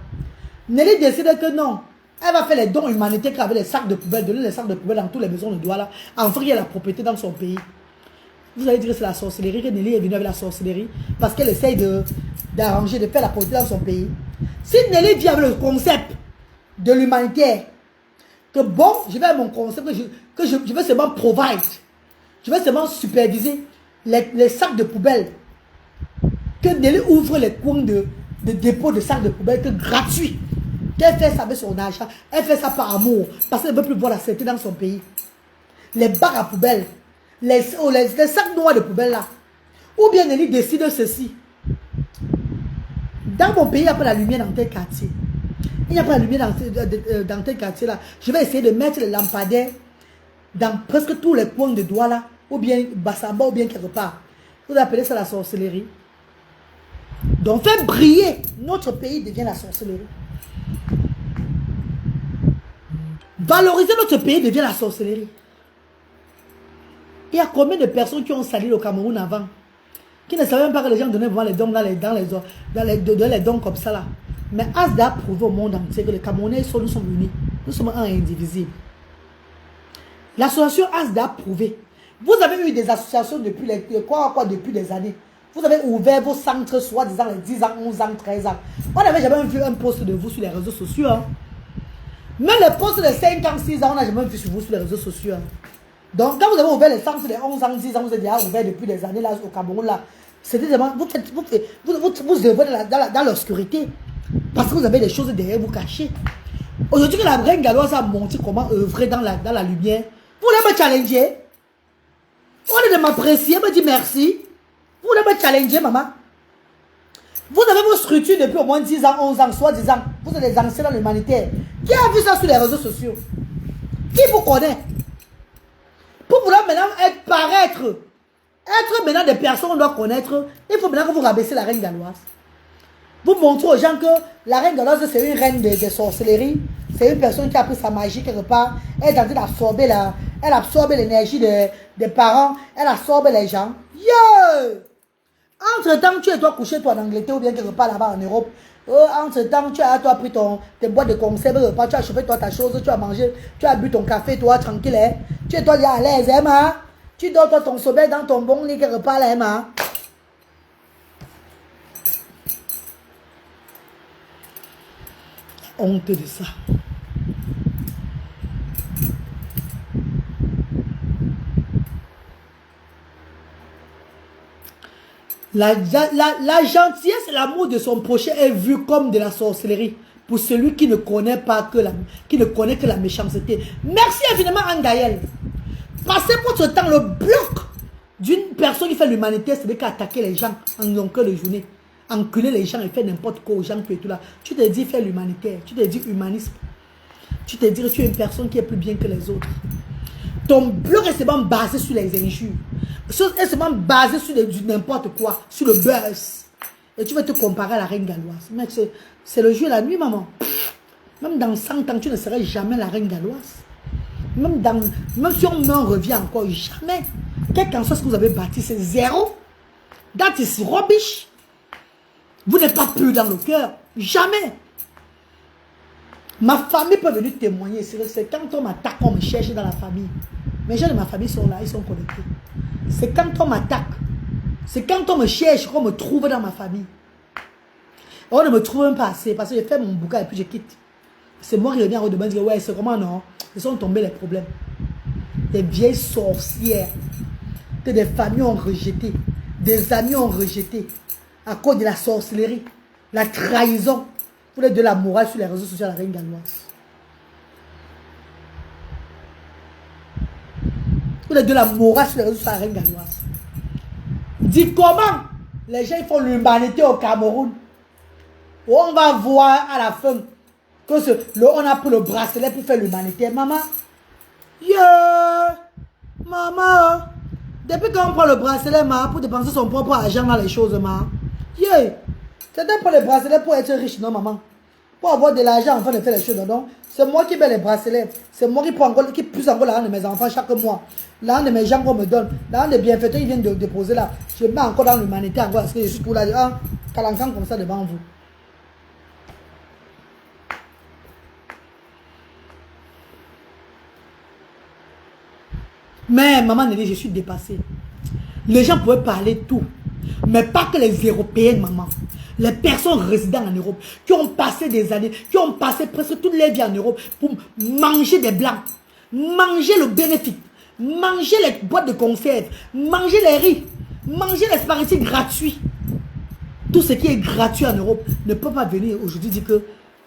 Nelly décide que non, elle va faire les dons humanitaires avec les sacs de poubelle, donner les sacs de poubelle dans toutes les maisons de Douala, enfin qu'il y a la propriété dans son pays. Vous allez dire que c'est la sorcellerie, que Nelly est venue avec la sorcellerie, parce qu'elle essaye d'arranger, de faire la propriété dans son pays. Si Nelly vient avec le concept de l'humanitaire, que bon, je vais à mon concept, que je vais seulement provide, je vais seulement superviser les sacs de poubelle, que Nelly ouvre les coins de dépôt de sacs de poubelle, que gratuit, qu'elle fait ça avec son argent, elle fait ça par amour, parce qu'elle ne veut plus voir la sécurité dans son pays. Les bacs à poubelle, les sacs noirs de poubelle là, ou bien Nelly décide ceci. Dans mon pays, il n'y a pas la lumière dans tel quartier. Il n'y a pas la lumière dans tel quartier là. Je vais essayer de mettre les lampadaires dans presque tous les coins de Douala, ou bien Bassamba, ou bien quelque part. Vous appelez ça la sorcellerie. Donc, faire briller notre pays devient la sorcellerie. Valoriser notre pays devient la sorcellerie. Il y a combien de personnes qui ont sali le Cameroun avant, qui ne savaient même pas que les gens donnaient vraiment les dons dans les dons comme ça là. Mais Asda a prouvé au monde entier que les Camerounais, nous sommes unis. Nous sommes un et indivisible. L'association Asda a prouvé. Vous avez eu des associations depuis depuis des années. Vous avez ouvert vos centres, soi-disant les 10 ans, 11 ans, 13 ans. On n'avait jamais vu un post de vous sur les réseaux sociaux. Hein. Même les posts de 5 ans, 6 ans, on n'a jamais vu sur vous sur les réseaux sociaux. Hein. Donc, quand vous avez ouvert les centres de 11 ans, 10 ans, vous avez déjà ouvert depuis des années là au Cameroun. Là. C'était vraiment, vous œuvrez dans l'obscurité. Parce que vous avez des choses derrière vous cachées. Aujourd'hui que la reine galloise a montré comment œuvrer dans la lumière, vous voulez me challenger? Vous voulez m'apprécier, me dire merci? Vous voulez me challenger, maman? Vous avez vos structures depuis au moins 10 ans, 11 ans, soi-disant. Vous êtes des anciens dans l'humanitaire. Qui a vu ça sur les réseaux sociaux? Qui vous connaît? Pour vouloir maintenant être maintenant des personnes qu'on doit connaître, il faut maintenant que vous rabaissez la reine galloise. Vous montrez aux gens que la reine galloise, c'est une reine de sorcellerie. C'est une personne qui a pris sa magie quelque part. Elle est en train d'absorber elle absorbe l'énergie des parents. Elle absorbe les gens. Yo! Entre-temps, tu es toi couché toi en Angleterre ou bien quelque part là-bas en Europe. Entre-temps, tu as pris tes boîtes de conserve, tu as chauffé toi ta chose, tu as mangé, tu as bu ton café, toi tranquille. Hein? Tu es toi là à l'aise, hein, tu dors toi ton sommeil dans ton bon lit quelque part là, hein? Honte de ça. La gentillesse et l'amour de son prochain est vu comme de la sorcellerie pour celui qui ne connaît pas que la méchanceté. Merci infiniment Angaël. Passez votre temps, le bloc d'une personne qui fait l'humanité, c'est qu'attaquer les gens en longueur de journée. Enculer les gens et faire n'importe quoi aux gens, puis tout là. Tu te dis faire l'humanitaire, tu te dis humanisme. Tu te dis que tu es une personne qui est plus bien que les autres. Ton blog est seulement basé sur les injures. Est seulement basé sur n'importe quoi, sur le buzz. Et tu vas te comparer à la reine galloise. Mec, c'est le jour et la nuit, maman. Même dans 100 ans, tu ne serais jamais la reine galloise. Même si on en revient encore, jamais. Quel qu'en soit ce que vous avez bâti, c'est zéro. That is rubbish. Vous n'êtes pas pur dans le cœur. Jamais. Ma famille peut venir témoigner. C'est quand on m'attaque, on me cherche dans la famille. Mes gens de ma famille sont là, ils sont connectés. C'est quand on m'attaque. C'est quand on me cherche qu'on me trouve dans ma famille. On ne me trouve même pas assez parce que j'ai fait mon bouquin et puis je quitte. C'est moi qui reviens à redemander, ouais, c'est comment non? Ils sont tombés les problèmes. Des vieilles sorcières que des familles ont rejetées. des amis ont rejeté à cause de la sorcellerie, la trahison. Vous êtes de la morale sur les réseaux sociaux, la reine galloise. Vous êtes de la morale sur les réseaux sociaux, la reine galloise. Dis comment les gens font l'humanité au Cameroun. On va voir à la fin que on a pris le bracelet pour faire l'humanité. Maman, maman, depuis qu'on prend le bracelet, pour dépenser son propre argent dans les choses, c'était pas le bracelet pour être riche, non, maman. Pour avoir de l'argent afin de faire les choses, non. C'est moi qui mets les bracelets. C'est moi qui prends encore, qui pousse encore l'argent de mes enfants chaque mois. L'argent de mes gens qu'on me donne. L'argent des bienfaiteurs, ils viennent de déposer là. Je mets encore dans l'humanité encore parce que je suis pour là. Calancan comme ça devant vous. Mais maman Nelly, je suis dépassée. Les gens pouvaient parler tout. Mais pas que les Européennes, maman. Les personnes résidant en Europe, qui ont passé des années, qui ont passé presque toute leur vie en Europe pour manger des blancs, manger le bénéfice, manger les boîtes de conserve, manger les riz, manger les spaghettis gratuits. Tout ce qui est gratuit en Europe ne peut pas venir aujourd'hui dire que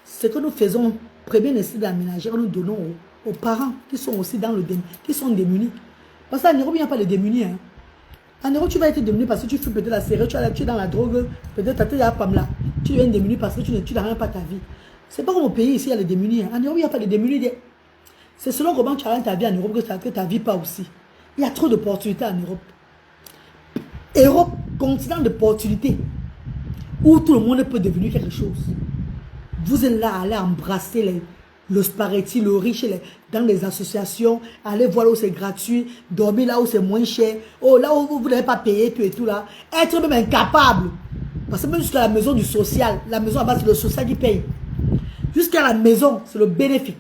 ce que nous faisons, premier nécessité d'aménager, nous donnons aux parents qui sont aussi dans le qui sont démunis. Parce qu'en Europe, il n'y a pas de démunis. Hein. En Europe, tu vas être démuni parce que tu fais peut-être la série, tu es dans la drogue, peut-être tu as là. Tu deviens démuni parce que tu n'arrêtes pas ta vie. C'est pas comme au pays ici, il y a les démunis. Hein. En Europe, il n'y a pas de démunis. C'est selon comment tu arrêtes ta vie en Europe que ta vie pas aussi. Il y a trop d'opportunités en Europe. Europe, continent d'opportunités où tout le monde peut devenir quelque chose. Vous êtes là à aller embrasser le spaghetti, le riche dans les associations, aller voir là où c'est gratuit, dormir là où c'est moins cher, là où vous n'avez pas payé, tout et tout là. Être même incapable. Parce que même jusqu'à la maison du social, la maison à base c'est le social qui paye. Jusqu'à la maison, c'est le bénéfice.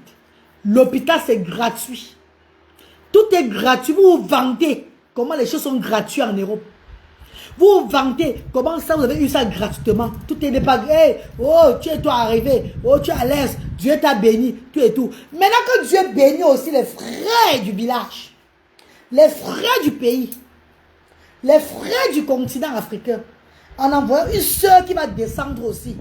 L'hôpital, c'est gratuit. Tout est gratuit. Vous vous vantez comment les choses sont gratuites en Europe. Vous vous vantez comment ça, vous avez eu ça gratuitement. Tout n'est pas... Hey, oh, tu es toi arrivé. Oh, tu es à l'aise. Dieu t'a béni. Tout et tout. Maintenant que Dieu bénit aussi les frères du village, les frères du pays, les frères du continent africain, en envoyant une soeur qui va descendre aussi,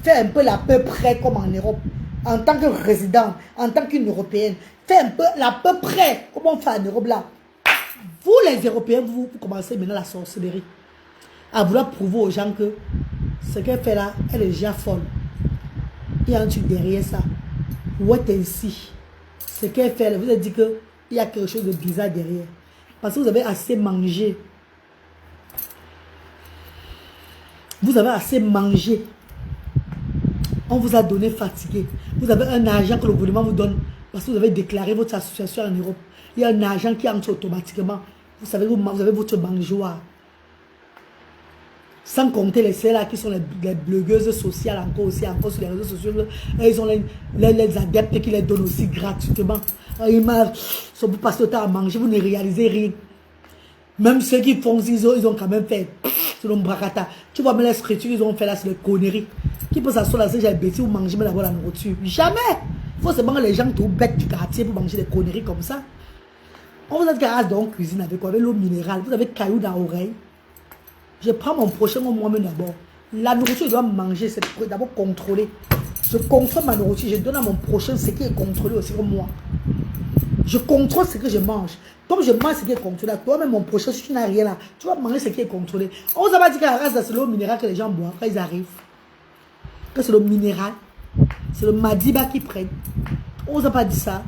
faire un peu l'à peu près comme en Europe, en tant que résident, en tant qu'une Européenne, faire un peu l'à peu près comme on fait en Europe là. Vous les Européens, vous commencez maintenant la sorcellerie. À vouloir prouver aux gens que ce qu'elle fait là, elle est déjà folle. Il y a un truc derrière ça. What ainsi. Ce qu'elle fait, vous avez dit qu'il y a quelque chose de bizarre derrière. Parce que vous avez assez mangé. Vous avez assez mangé. On vous a donné fatigué. Vous avez un argent que le gouvernement vous donne parce que vous avez déclaré votre association en Europe. Il y a un argent qui entre automatiquement. Vous savez, vous avez votre mangeoire. Sans compter les celles-là qui sont les blogueuses sociales encore aussi, encore sur les réseaux sociaux. Ils ont les adeptes qui les donnent aussi gratuitement. Ils sont pour passer le temps à manger, vous ne réalisez rien. Même ceux qui font, ils ont quand même fait. C'est l'ombracata. Tu vois, mais les scriptures, ils ont fait là, c'est des conneries. Qui peut s'asseoir là, c'est j'ai bêtis ou manger, mais d'avoir la nourriture. Jamais. Il faut seulement les gens tout bêtes du quartier pour manger des conneries comme ça. On vous a dit garage dans cuisine avec quoi? Avec l'eau minérale. Vous avez caillou dans l'oreille. Je prends mon prochain au moi-même d'abord. La nourriture, je dois manger, c'est d'abord contrôler. Je contrôle ma nourriture, je donne à mon prochain ce qui est contrôlé aussi comme moi. Je contrôle ce que je mange. Comme je mange ce qui est contrôlé, toi-même mon prochain, si tu n'as rien là, tu vas manger ce qui est contrôlé. On vous a pas dit qu'à la race, c'est l'eau minérale que les gens boivent quand ils arrivent. Que c'est le minéral. C'est le Madiba qui prennent. On vous a pas dit ça.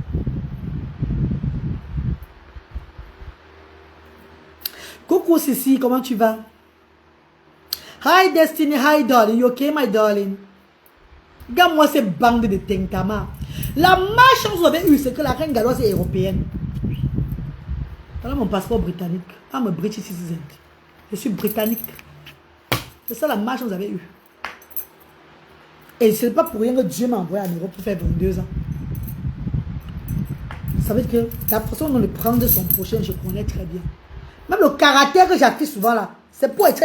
Coucou Sissi, comment tu vas? Hi Destiny, hi darling, you okay my darling? Regarde-moi ces bandes de Tentama. La malchance que vous avez eue, c'est que la reine galloise est européenne. Voilà mon passeport britannique. I'm a British citizen. Je suis britannique. C'est ça la malchance que vous avez eue. Et ce n'est pas pour rien que Dieu m'a envoyé en Europe pour faire 22 ans. Ça veut dire que la façon dont le prendre son prochain, je connais très bien. Même le caractère que j'affiche souvent là, c'est pour être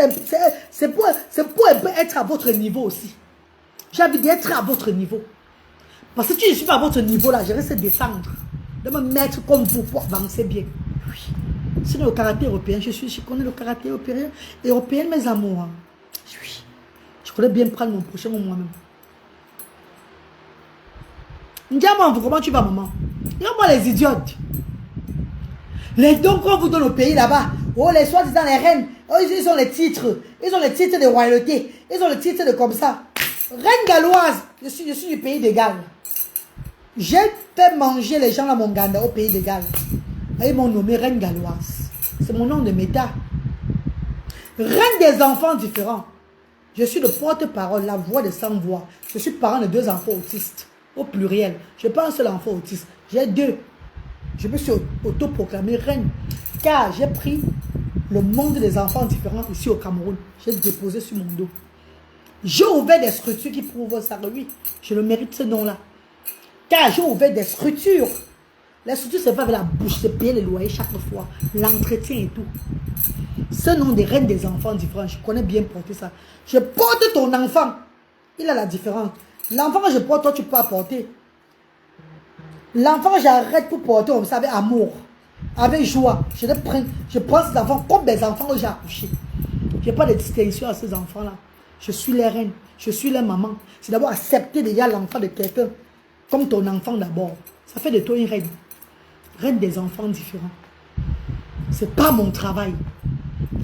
à votre niveau aussi. J'ai envie d'être à votre niveau. Parce que si je ne suis pas à votre niveau là, je risque de descendre. De me mettre comme vous pour avancer bien. Oui. Sinon, le caractère européen, je connais le caractère européen, mes amours. Hein. Oui. Je connais bien prendre mon prochain moi-même. Ndiaman, comment tu vas, maman? Regarde-moi les idiotes. Les dons qu'on vous donne au pays là-bas. Oh, les soi-disant les reines. Oh, ils ont les titres. Ils ont les titres de royauté. Ils ont les titres de comme ça. Reine galloise. Je suis du pays de Galles. J'ai fait manger les gens à mon Ganda au pays de Galles. Et ils m'ont nommé reine galloise. C'est mon nom de méta. Reine des enfants différents. Je suis le porte-parole, la voix de 100 voix. Je suis parent de 2 enfants autistes. Au pluriel. Je n'ai pas un seul enfant autiste. J'ai 2. Je me suis autoproclamée reine. Car j'ai pris le monde des enfants différents ici au Cameroun. J'ai déposé sur mon dos. J'ai ouvert des structures qui prouvent ça. Oui, je le mérite ce nom-là. Car j'ai ouvert des structures. Les structures, c'est pas avec la bouche, c'est payer les loyers chaque fois. L'entretien et tout. Ce nom de reine des enfants différents, je connais bien porter ça. Je porte ton enfant. Il a la différence. L'enfant que je porte, toi, tu peux apporter. L'enfant que j'arrête pour porter, on savait amour, avec joie. Je prends ces enfants comme des enfants que j'ai accouchés. Je n'ai pas de distinction à ces enfants-là. Je suis les reines, je suis les mamans. C'est d'abord accepter déjà l'enfant de quelqu'un comme ton enfant d'abord. Ça fait de toi une reine. Reine des enfants différents. Ce n'est pas mon travail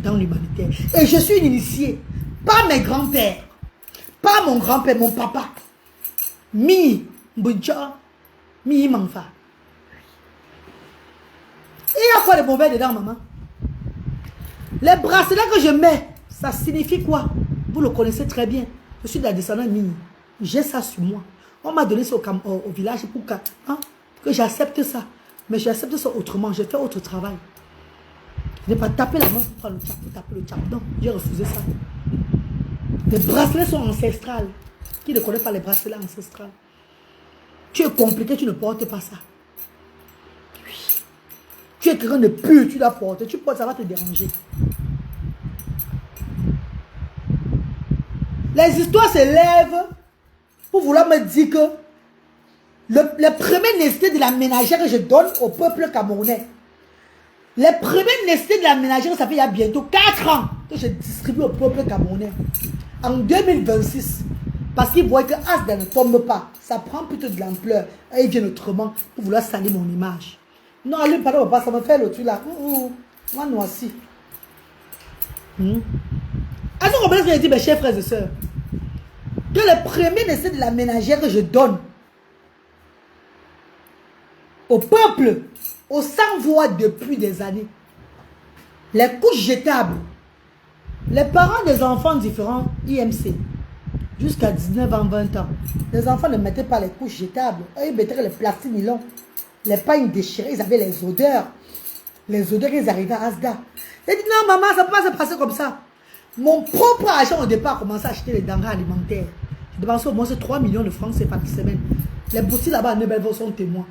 dans l'humanitaire. Et je suis une initiée. Pas mes grands-pères. Pas mon grand-père, mon papa. Mi, Mbuncha, Mi, Manfa. Et il y a quoi de mauvais dedans, maman? Les bracelets que je mets, ça signifie quoi? Vous le connaissez très bien. Je suis de la descendance Mi. J'ai ça sur moi. On m'a donné ça au village pour que j'accepte ça. Mais j'accepte ça autrement. Je fais autre travail. Je n'ai pas tapé la main pour faire le tchap, pour taper le tchap. Non, j'ai refusé ça. Les bracelets sont ancestrales. Qui ne connaît pas les bracelets ancestrales? Tu es compliqué, tu ne portes pas ça. Oui. Tu es quelqu'un de pur, tu dois porter. Tu portes, ça va te déranger. Les histoires s'élèvent pour vouloir me dire que les premières nécessités de la ménagère que je donne au peuple camerounais, les premières nécessités de la ménagère, ça fait il y a bientôt 4 ans que je distribue au peuple camerounais. En 2026, parce qu'ils voient que Asda ne tombe pas, ça prend plutôt de l'ampleur. Et ils viennent autrement pour vouloir salir mon image. Non, allez, pardon, papa, ça me fait le truc là. Moi, noisy. Est-ce que vous comprenez ce que j'ai dit, mes chers frères et sœurs? Que les premiers nécessités de la ménagère que je donne au peuple, aux sans-voix depuis des années, les couches jetables, les parents des enfants différents, IMC, jusqu'à 19 ans, 20 ans, les enfants ne mettaient pas les couches jetables. Eux, ils mettaient les plastiques nylon, les pagnes déchirées, ils avaient les odeurs. Les odeurs, ils arrivaient à Asda. J'ai dit, non, maman, ça ne peut pas se passer comme ça. Mon propre argent, au départ, a commencé à acheter les denrées alimentaires. Je dépensais au moins 3 millions de francs CFA par semaine. Les boutiques là-bas à Nebelville sont témoins.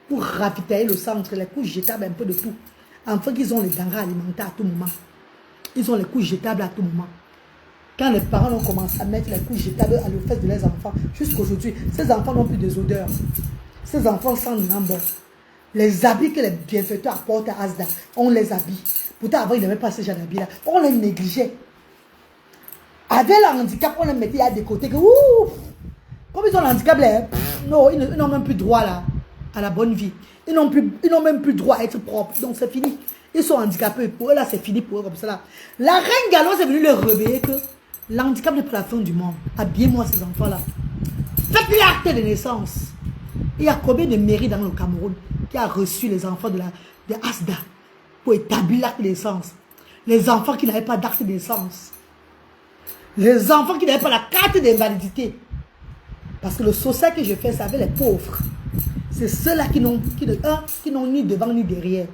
Pour ravitailler le centre, les couches jetables, un peu de tout. Enfin, qu'ils ont les denrées alimentaires à tout moment. Ils ont les couches jetables à tout moment. Quand les parents ont commencé à mettre les couches jetables à l'office de leurs enfants, jusqu'aujourd'hui, ces enfants n'ont plus des odeurs. Ces enfants sentent bon. Les habits que les bienfaiteurs apportent à Asda, on les habille. Pourtant, avant, ils n'avaient pas ce genre d'habits là. On les négligeait. Avec le handicap, on les mettait à des côtés. Ouf! Comme ils ont le handicap, là, non, ils n'ont même plus droit là, à la bonne vie. Ils n'ont même plus droit à être propres. Donc, c'est fini. Ils sont handicapés. Pour eux, là, c'est fini pour eux comme ça. Là. La reine galloise est venue leur réveiller que l'handicap n'est pas la fin du monde. Habillez-moi ces enfants-là. Faites l'acte de naissance. Il y a combien de mairies dans le Cameroun qui a reçu les enfants de Asda pour établir l'acte de naissance? Les enfants qui n'avaient pas d'acte de naissance. Les enfants qui n'avaient pas la carte d'invalidité. Parce que le social que je fais, c'est avec les pauvres. C'est ceux-là qui n'ont ni devant ni derrière.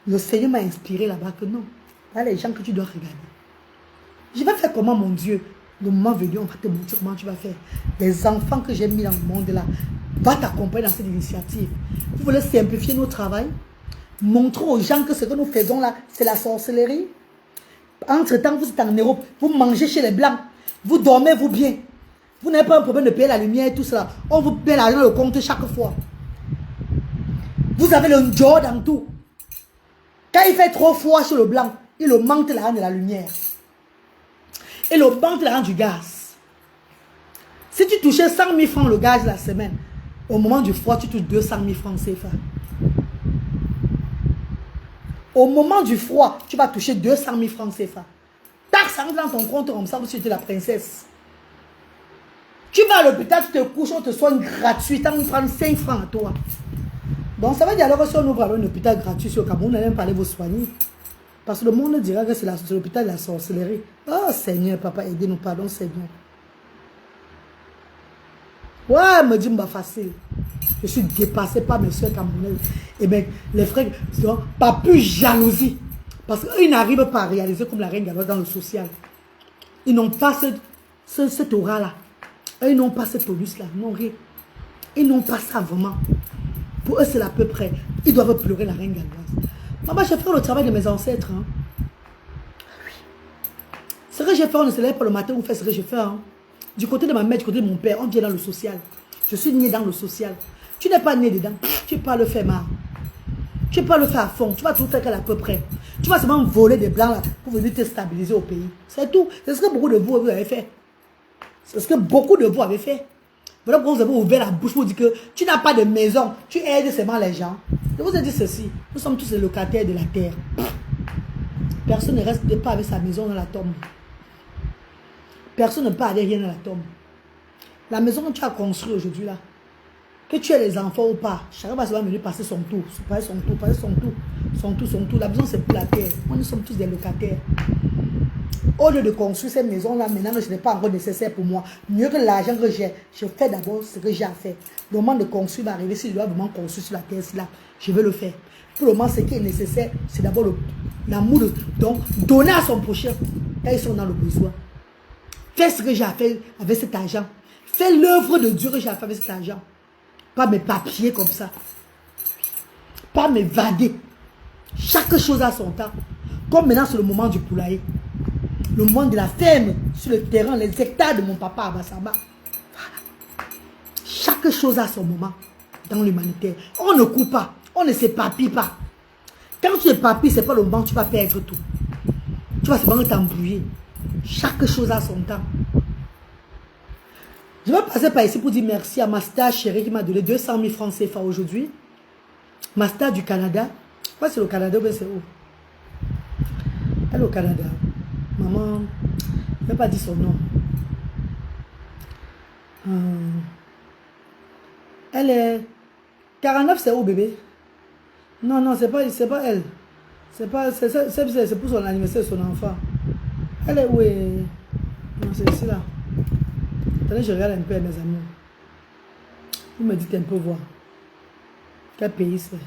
Le Seigneur m'a inspiré là-bas que non. Là, les gens que tu dois regarder. Je vais faire comment, mon Dieu? Le moment venu, on va te montrer comment tu vas faire. Les enfants que j'ai mis dans le monde là, va t'accompagner dans cette initiative. Vous voulez simplifier notre travail? Montrons aux gens que ce que nous faisons là, c'est la sorcellerie. Entre-temps, vous êtes en Europe, vous mangez chez les Blancs, vous dormez, vous bien. Vous n'avez pas un problème de payer la lumière et tout cela. On vous paie l'argent dans le compte chaque fois. Vous avez le job dans tout. Quand il fait trop froid sur le blanc, il augmente la rente de la lumière. Il augmente la rente du gaz. Si tu touchais 100 000 francs le gaz la semaine, au moment du froid, tu touches 200 000 francs CFA. Au moment du froid, tu vas toucher 200 000 francs CFA. Tac, ça rentre dans ton compte comme ça, comme si tu étais la princesse. Tu vas à l'hôpital, tu te couches, on te soigne gratuit. Tu vas prendre 5 francs à toi. Donc ça veut dire alors que si on ouvre un hôpital gratuit sur le Cameroun, on n'allait même pas aller vous soigner. Parce que le monde dira que c'est l'hôpital de la sorcellerie. Oh Seigneur, papa, aidez-nous, pardon Seigneur. Ouais, me dit, bah facile. Je suis dépassé par mes soeurs camerounaises. Et bien, les frères, pas plus jalousie. Parce qu'ils n'arrivent pas à réaliser comme la reine Galoise dans le social. Ils n'ont pas cette aura-là. Ils n'ont pas cette tonus-là. Non, rien. Ils n'ont pas ça vraiment. Pour eux, c'est à peu près. Ils doivent pleurer la reine Galoise. Maman, j'ai fait le travail de mes ancêtres. Hein. Oui. Ce que j'ai fait, on ne se lève pas le matin, on fait ce que j'ai fait. Hein. Du côté de ma mère, du côté de mon père, on vient dans le social. Je suis né dans le social. Tu n'es pas né dedans. Tu ne peux pas le faire mal. Tu ne peux pas le faire à fond. Tu vas tout faire à peu près. Tu vas seulement voler des blancs là, pour venir te stabiliser au pays. C'est tout. C'est ce que beaucoup de vous avez fait. C'est ce que beaucoup de vous avez fait. Voilà pourquoi vous avez ouvert la bouche pour dire que tu n'as pas de maison. Tu aides seulement les gens. Je vous ai dit ceci. Nous sommes tous les locataires de la terre. Personne ne reste pas avec sa maison dans la tombe. Personne ne peut aller rien dans la tombe. La maison que tu as construite aujourd'hui là, que tu aies les enfants ou pas, chacun va venir passer son tour, passer son tour, passer son tour. La maison c'est pour la terre. Moi nous sommes tous des locataires. Au lieu de construire cette maison là, maintenant ce n'est pas encore nécessaire pour moi. Mieux que l'argent que j'ai, je fais d'abord ce que j'ai à faire. Le moment de construire va arriver. Si je dois vraiment construire sur la terre, là, je vais le faire. Pour le moment, ce qui est nécessaire, c'est d'abord l'amour. Donc, donner à son prochain quand ils sont dans le besoin. Fais ce que j'ai à faire avec cet argent. Fais l'œuvre de Dieu que j'ai à faire avec cet argent. Pas mes papiers comme ça. Pas m'évader. Chaque chose a son temps. Comme maintenant, c'est le moment du poulailler. Le moment de la ferme, sur le terrain, les hectares de mon papa à Bassamba. Voilà. Chaque chose a son moment dans l'humanitaire. On ne coupe pas. On ne s'épapille pas. Quand tu épapilles, ce n'est pas le moment où tu vas perdre tout. Tu vas seulement t'embrouiller. Chaque chose a son temps. Je vais passer par ici pour dire merci à ma star chérie qui m'a donné 200 000 francs CFA aujourd'hui. Ma star du Canada. Quoi, c'est le Canada ou c'est où? Elle est au Canada. Maman, je ne vais pas dire son nom. Elle est... 49, c'est où, bébé? Non, non, c'est pas elle. C'est pour son anniversaire de son enfant. Elle est où? Non, c'est ici là. Attendez, je regarde un peu mes amis. Vous me dites un peu voir. Quel pays c'est?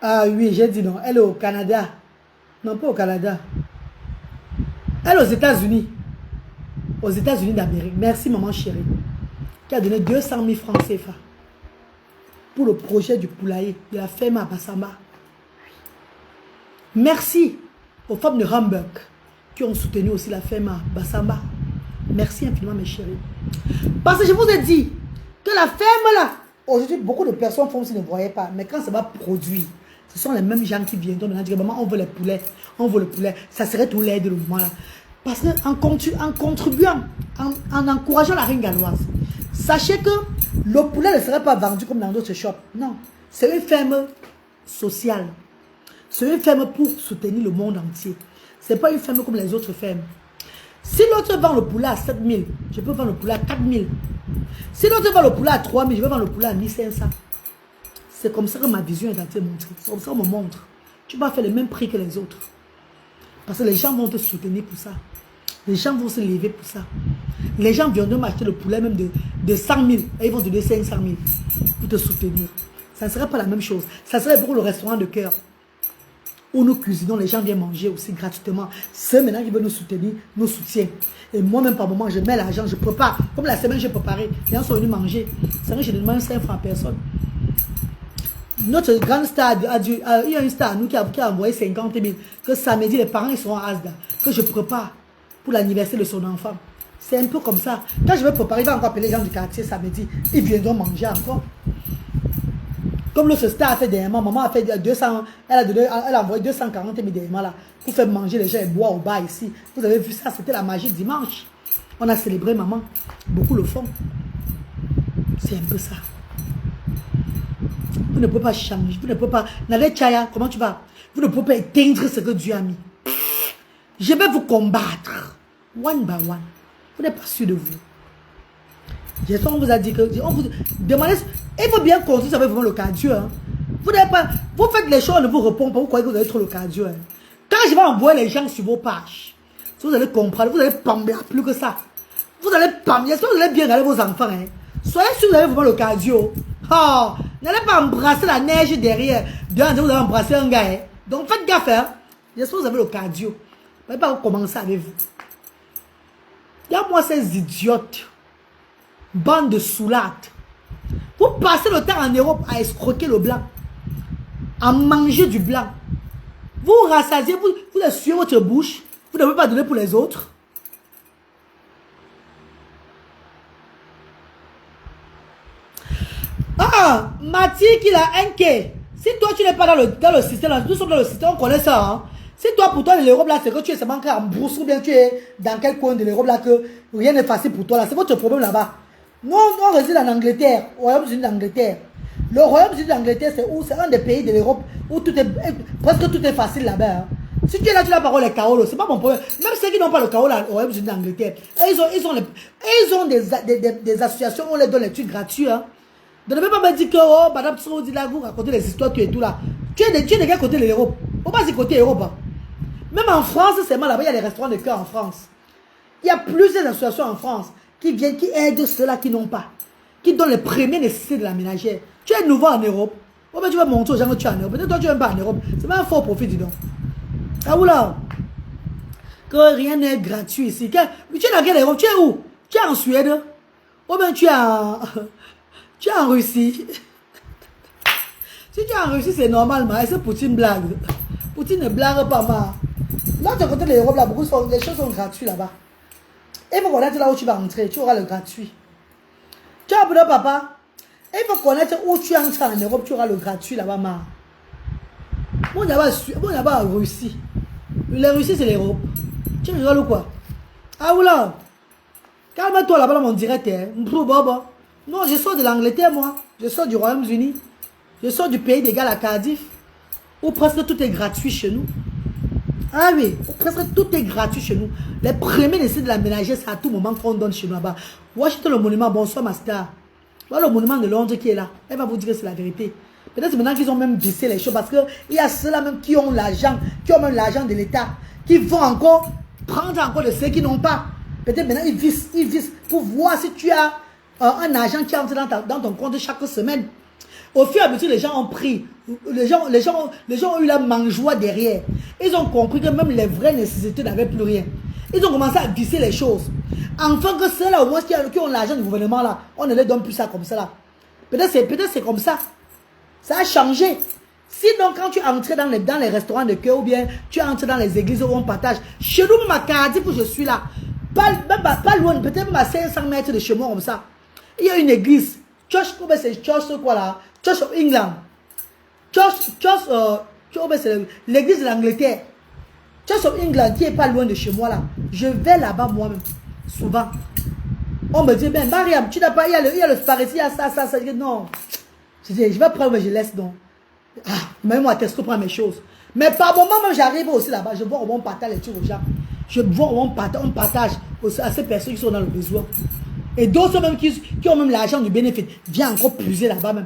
Ah oui, j'ai dit non. Elle est au Canada. Non, pas au Canada. Elle est aux États-Unis. Aux États-Unis d'Amérique. Merci, maman chérie. Qui a donné 200 000 francs CFA. Pour le projet du poulailler, de la ferme à Bassamba. Merci aux femmes de Hamburg qui ont soutenu aussi la ferme à Bassamba. Merci infiniment, mes chéris. Parce que je vous ai dit que la ferme là, aujourd'hui, beaucoup de personnes font s'ils ne voyaient pas. Mais quand ça va produire, ce sont les mêmes gens qui viendront maintenant dire, maman, on veut les poulets, on veut le poulet. Ça serait tout l'aide le moment là. Parce qu'en contribuant, en encourageant la reine galloise, sachez que le poulet ne serait pas vendu comme dans d'autres shops. Non, c'est une ferme sociale. C'est une ferme pour soutenir le monde entier. Ce n'est pas une ferme comme les autres fermes. Si l'autre vend le poulet à 7 000, je peux vendre le poulet à 4 000. Si l'autre vend le poulet à 3 000, je vais vendre le poulet à 1 500. C'est comme ça que ma vision est en train de montrer. C'est comme ça qu'on me montre. Tu vas faire le même prix que les autres. Parce que les gens vont te soutenir pour ça. Les gens vont se lever pour ça. Les gens viendront m'acheter le poulet même de 100 000 et ils vont te donner 500 000 pour te soutenir. Ça ne serait pas la même chose. Ça serait pour le restaurant de cœur où nous cuisinons, les gens viennent manger aussi gratuitement. Ceux maintenant qui veulent nous soutenir, nous soutiennent. Et moi-même par moment, je mets l'argent, je prépare. Comme la semaine, j'ai préparé. Les gens sont venus manger. C'est vrai que je demande 5 francs à personne. Notre grande star, il y a une star nous qui a envoyé 50 000. Que samedi, les parents ils seront à Asda. Que je prépare pour l'anniversaire de son enfant. C'est un peu comme ça. Quand je vais préparer, il va encore appeler les gens du quartier samedi. Ils viendront manger encore. Comme le star a fait dernièrement, maman a fait 200, elle a envoyé 240 000 dernièrement là, pour faire manger les gens et boire au bar ici. Vous avez vu ça, c'était la magie dimanche. On a célébré maman. Beaucoup le font. C'est un peu ça. Vous ne pouvez pas changer, vous ne pouvez pas... Nadé Chaya, comment tu vas? Vous ne pouvez pas éteindre ce que Dieu a mis. Je vais vous combattre. One by one. Vous n'êtes pas sûr de vous. J'espère qu'on vous a dit que... On vous demandez... Il faut bien construire, ça va vraiment le cas Dieu. Hein. Vous n'avez pas... Vous faites les choses, on ne vous répond pas. Vous croyez que vous allez être le cas Dieu. Hein. Quand je vais envoyer les gens sur vos pages, vous allez comprendre, vous allez pambler plus que ça. Vous allez pambler. Est-ce que vous allez bien regarder vos enfants? Hein? Soyez sûr que vous avez vraiment le cas Dieu. Oh, n'allez pas embrasser la neige derrière. Dehors, vous allez embrasser un gars. Hein? Donc faites gaffe. Hein? J'espère que vous avez le cardio. Vous n'allez pas commencer avec vous. Regarde-moi ces idiotes. Bande de soulades. Vous passez le temps en Europe à escroquer le blanc. À manger du blanc. Vous rassasiez, vous essuyez votre bouche. Vous ne pouvez pas donner pour les autres. Ah, Mathilde, il a un quai. Si toi, tu n'es pas dans le système, nous sommes dans le système, on connaît ça. Hein? Si toi, pour toi, l'Europe, là, c'est que tu es seulement en brousse ou bien tu es dans quel coin de l'Europe, là, que rien n'est facile pour toi, là. C'est votre problème là-bas. Nous, on réside en Angleterre, au Royaume-Uni d'Angleterre. Le Royaume-Uni d'Angleterre, c'est où? C'est un des pays de l'Europe où tout est, presque tout est facile là-bas. Hein? Si tu es là, tu n'as pas les Kaolo, c'est pas mon problème. Même ceux qui n'ont pas le Kaolo au Royaume-Uni d'Angleterre, ils ont des associations où on les donne les trucs gratuits. Hein? Donc ne peux pas me dire que, oh, madame, tu dis là, vous racontez les histoires, tu es tout là. Tu es des gars côté de l'Europe. Faut pas dire côté Europe. Hein? Même en France, c'est mal là-bas, il y a des restaurants de cœur en France. Il y a plusieurs associations en France qui viennent, qui aident ceux-là qui n'ont pas. Qui donnent les premières nécessités de la ménagère. Tu es nouveau en Europe. Oh, ben, tu vas montrer aux gens que tu es en Europe. Peut-être toi, tu n'es pas en Europe. C'est même un faux profit, dis donc. Ah, oula. Que rien n'est gratuit ici. Tu es dans quelle Europe? Tu es où? Tu es en Suède? Oh, ben, tu es en... Tu es en Russie. Si tu es en Russie, c'est normal, mais c'est Poutine blague. Poutine ne blague pas, mal. Là, de côté de l'Europe, là, les choses sont gratuites là-bas. Il faut connaître là où tu vas entrer, tu auras le gratuit. Tu as appelé papa. Il faut connaître où tu entres en Europe, tu auras le gratuit là-bas, ma. Bon, il y a pas en Russie. La Russie, c'est l'Europe. Tu rigoles ou quoi? Ah, oula. Calme-toi là-bas dans mon direct. Hein. Non, je sors de l'Angleterre, moi. Je sors du Royaume-Uni. Je sors du pays des gars à Cardiff. Où presque tout est gratuit chez nous. Ah oui, presque tout est gratuit chez nous. Les premiers essais de la ménagère, c'est à tout moment qu'on donne chez nous là-bas. Washington, le monument, bonsoir ma star. Voilà le monument de Londres qui est là. Elle va vous dire que c'est la vérité. Peut-être maintenant qu'ils ont même vissé les choses parce qu'il y a ceux-là même qui ont l'argent, qui ont même l'argent de l'État, qui vont encore prendre encore de ceux qui n'ont pas. Peut-être maintenant ils vissent pour voir si tu as un argent qui entre dans ton compte chaque semaine. Au fur et à mesure, les gens ont pris. Les gens ont eu la mangeoire derrière. Ils ont compris que même les vraies nécessités n'avaient plus rien. Ils ont commencé à visser les choses. Enfin que ceux-là, au moins, qui ont l'argent du gouvernement, là, on ne les donne plus ça comme ça, là. Peut-être c'est comme ça. Ça a changé. Sinon, quand tu entres dans les restaurants de cœur ou bien tu entres dans les églises où on partage, chez nous, même à Cardiff où je suis là, pas loin, peut-être même à 500 mètres de chez moi comme ça, il y a une église. Church quoi là? Church of England. C'est l'église de l'Angleterre. Church of England qui est pas loin de chez moi là. Je vais là-bas moi-même. Souvent. On me dit, ben Mariam, tu n'as pas, il y a le spaghetti, il y a ça. Je dis, non. Je dis, je vais prendre, mais je laisse donc. Ah, même moi, Tesco prend mes choses. Mais par moment, même j'arrive aussi là-bas. Je vois comment on partage les trucs aux gens. Je vois comment on partage à ces personnes qui sont dans le besoin. Et d'autres même qui ont même l'argent du bénéfice, viens encore puiser là-bas même.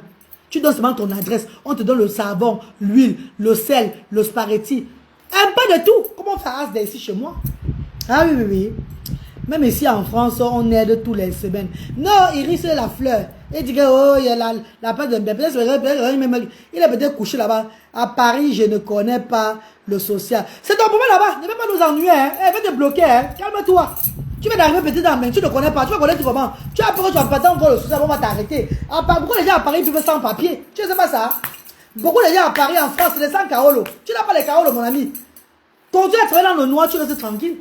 Tu donnes seulement ton adresse, on te donne le savon, l'huile, le sel, le spaghetti. Un peu de tout. Comment on fait ici chez moi? Ah oui. Même ici en France, on aide tous les semaines. Non, Iris c'est la fleur. Il dit que oh, il y a la part de bébé. Il est peut-être couché là-bas. À Paris, je ne connais pas le social. C'est ton problème là-bas. Ne va pas nous ennuyer. Hein. Va te bloquer. Hein. Calme-toi. Tu vas arriver peut-être dans la main, tu ne connais pas, tu vas connaître comment. Tu as peur que tu vas pas voir le social, on va t'arrêter. Pourquoi les gens à Paris vivent sans papier? Tu ne sais pas ça? Beaucoup de gens à Paris, en France, c'est des sans Kaolo. Tu n'as pas les Kaolo, mon ami. Continue à travailler dans le noir, tu restes tranquille.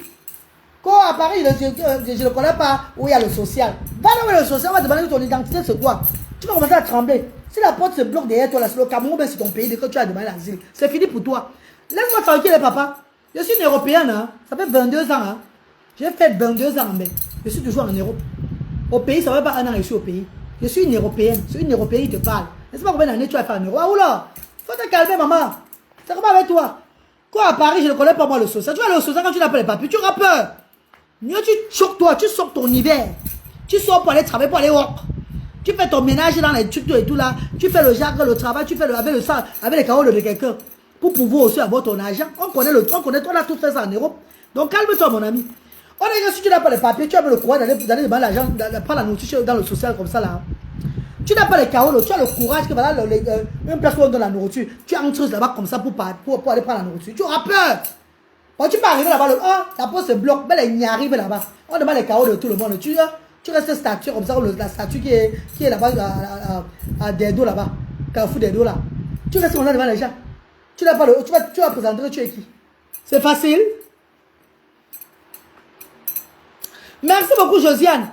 Quand à Paris, je ne connais pas où il y a le social. Va là où il y a le social, on va te demander ton identité, c'est quoi? Tu vas commencer à trembler. Si la porte se bloque derrière toi, là, c'est le Cameroun, ben, c'est ton pays, dès que tu as demandé l'asile. C'est fini pour toi. Laisse-moi tranquille, papa. Je suis une Européenne, hein. Ça fait 22 ans. Hein. J'ai fait 22 ans, mais je suis toujours en Europe. Au pays, ça ne fait pas un an que je suis au pays. Je suis une Européenne. C'est une Européenne qui te parle. Ne sais pas combien d'années tu vas faire en Europe. Ah, oula, faut te calmer, maman. C'est comment avec toi? Quoi, à Paris, je ne connais pas moi le social. Tu vas aller au social quand tu n'as pas les papiers, tu auras peur. Mieux tu choques toi, tu sors ton hiver. Tu sors pour aller travailler, pour aller work. Tu fais ton ménage dans les trucs et tout là. Tu fais le jardin, le travail, tu fais avec le sang, avec les carreaux de quelqu'un. Pour pouvoir aussi avoir ton argent. On connaît, on a tout fait ça en Europe. Donc calme-toi, mon ami. On est que si tu n'as pas les papiers, tu as le courage d'aller demander l'argent, de prendre la nourriture dans le social comme ça là. Tu n'as pas les carreaux, tu as le courage que voilà, une place où on donne la nourriture. Tu entres là-bas comme ça pour aller prendre la nourriture. Tu auras peur. Quand tu peux arriver là-bas, la porte se bloque, mais il n'y arrive là-bas. On demande les carreaux de tout le monde. Tu restes statue comme ça, la statue qui est là-bas, à Derdo là-bas, Carrefour Derdo là. Tu restes comme ça devant les gens. Tu n'as pas tu vas présenter que tu es qui. C'est facile. Merci beaucoup, Josiane.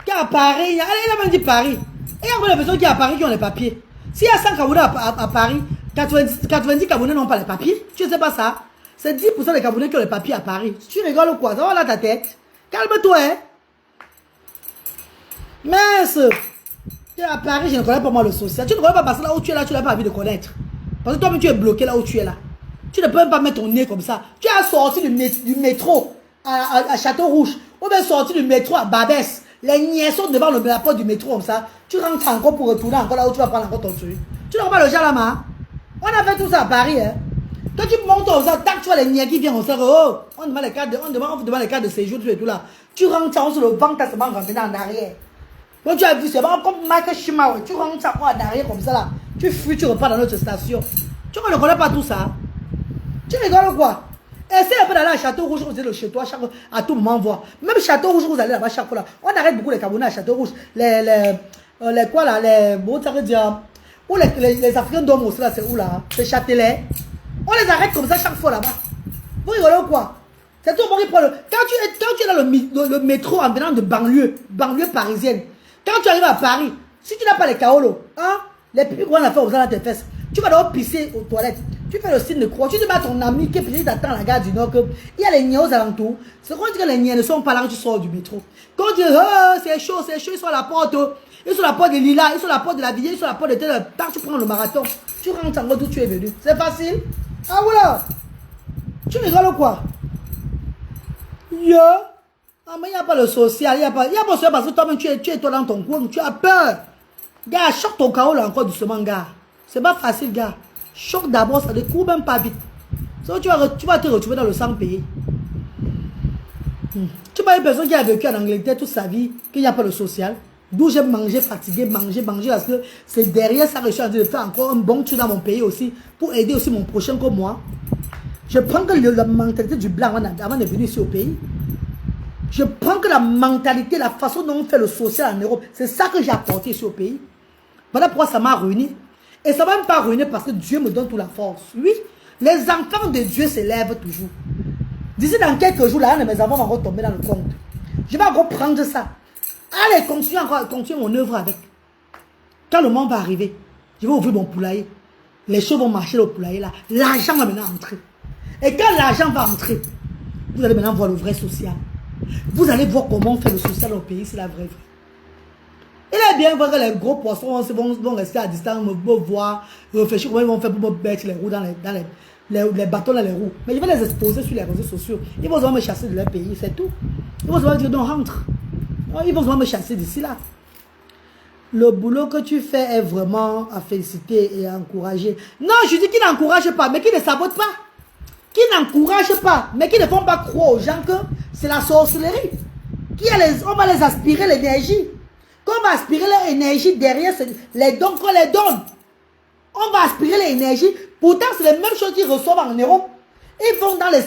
Qui est à Paris. Il a même dit Paris. Et il y a encore des personnes qui sont à Paris qui ont les papiers. S'il y a 100 Camerounais à Paris, 90 Camerounais n'ont pas les papiers. Tu ne sais pas ça? C'est 10% des Camerounais qui ont les papiers à Paris. Tu rigoles ou quoi? Ça va là ta tête. Calme-toi, hein. Mince. Tu es à Paris, je ne connais pas moi le social. Tu ne connais pas parce que là où tu es là, tu n'as pas envie de connaître. Parce que toi-même, tu es bloqué là où tu es là. Tu ne peux même pas mettre ton nez comme ça. Tu as sorti du métro à Château-Rouge. Ou bien sorti du métro à Babès. Les niais sont devant la porte du métro comme ça. Tu rentres encore pour retourner encore là où tu vas prendre encore ton truc. Tu n'auras pas le genre là-bas. On a fait tout ça à Paris. Hein. Quand tu montes aux autres, tac, tu vois les niais qui viennent, on sait oh, on demande les cartes de séjour, tout et tout là. Tu rentres sur le banc, tu as seulement rentré en arrière. Quand tu as vu, c'est vraiment comme Michael Schumacher. Tu rentres en arrière comme ça là. Tu fuis, tu repars dans notre station. Tu ne connais pas tout ça. Tu rigoles quoi? Essaye un peu d'aller à Château-Rouge, vous êtes chez toi à tout moment voir. Même Château-Rouge, vous allez là-bas chaque fois là. On arrête beaucoup les Camerounais à Château-Rouge. Les quoi là, bon, ça veut dire. Où les Africains dorment aussi là, c'est où là? C'est Châtelet. On les arrête comme ça chaque fois là-bas. Vous rigolez ou quoi? C'est tout le monde qui prend le. Quand tu es dans le métro en venant de banlieue parisienne, quand tu arrives à Paris, si tu n'as pas les kaolos, hein, les pipis qu'on a fait aux dans tes fesses, tu vas d'abord pisser aux toilettes. Tu fais le signe de croix. Tu dis à ton ami qui est petit t'attend à la gare du Nord qu'il y a les niais aux alentours. C'est quand tu dis que les niais ne sont pas là quand tu sors du métro. Quand tu dis oh, c'est chaud, ils sont à la porte. Ils sont à la porte de Lila, ils sont à la porte de la Ville, ils sont à la porte de tel. Tant tu prends le marathon, tu rentres en d'où tu es venu. C'est facile. Ah voilà. Tu rigoles ou quoi? Ah mais il n'y a pas le social, il n'y a pas le social parce que toi-même tu es toi dans ton coin, tu as peur. Gars, choque ton chaos là encore doucement, gars. C'est pas facile, gars. Choque d'abord, ça ne court même pas vite. So, tu vas te retrouver dans le sang payé. Tu vois une personne qui a vécu en Angleterre toute sa vie, qu'il n'y a pas le social. D'où j'ai mangé, fatigué, manger, parce que c'est derrière ça que je suis en train de faire encore un bon truc dans mon pays aussi, pour aider aussi mon prochain comme moi. Je prends que la mentalité du blanc avant de venir ici au pays. Je prends que la mentalité, la façon dont on fait le social en Europe, c'est ça que j'ai apporté ici au pays. Voilà pourquoi ça m'a ruiné. Et ça ne va même pas ruiner parce que Dieu me donne toute la force. Oui, les enfants de Dieu s'élèvent toujours. D'ici dans quelques jours, là, mes enfants vont encore tomber dans le compte. Je vais encore prendre ça. Allez, continuer mon œuvre avec. Quand le monde va arriver, je vais ouvrir mon poulailler. Les choses vont marcher au poulailler là. L'argent va maintenant entrer. Et quand l'argent va entrer, vous allez maintenant voir le vrai social. Vous allez voir comment on fait le social au pays, c'est la vraie vie. Il est bien vrai que les gros poissons vont rester à distance, me voir, réfléchir comment ils vont faire pour me mettre les roues dans les bâtons dans les roues. Mais je vais les exposer sur les réseaux sociaux. Ils vont me chasser de leur pays, c'est tout. Ils vont se dire non, rentre. Ils vont me chasser d'ici là. Le boulot que tu fais est vraiment à féliciter et à encourager. Non, je dis qu'ils n'encouragent pas, mais qu'ils ne sabotent pas. Qui n'encouragent pas, mais qui ne font pas croire aux gens que c'est la sorcellerie. On va les aspirer l'énergie. Quand on va aspirer l'énergie derrière les dons qu'on les donne. On va aspirer l'énergie. Pourtant, c'est les mêmes choses qu'ils reçoivent en Europe. Ils vont dans les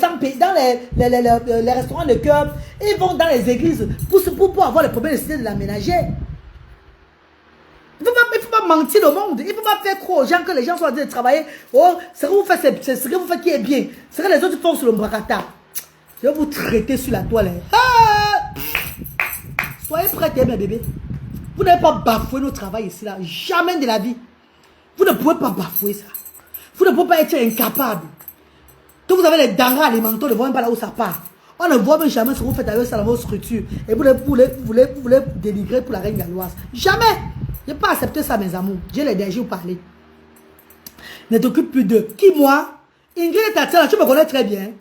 les restaurants de cœur. Ils vont dans les églises pour avoir les problèmes de cité de la ménagère. Il ne faut pas mentir au monde. Il ne faut pas faire croire aux gens que les gens sont en train de travailler. Oh, ce que vous faites, c'est ce que vous faites qui est bien. Ce que les autres font sur le bracata. Je vais vous traiter sur la toile. Ah! Soyez prêts, mes bébés. Vous n'avez pas bafoué notre travail ici, là. Jamais de la vie. Vous ne pouvez pas bafouer ça. Vous ne pouvez pas être incapable. Que vous avez les denrées alimentaires, on ne voit même pas là où ça part. On ne voit même jamais ce que vous faites avec ça dans vos structures. Et vous voulez dénigrer pour la reine galloise. Jamais. Je n'ai pas accepté ça, mes amours. J'ai l'énergie pour parler. Ne t'occupe plus d'eux. Qui, moi? Ingrid et Tatiana, tu me connais très bien.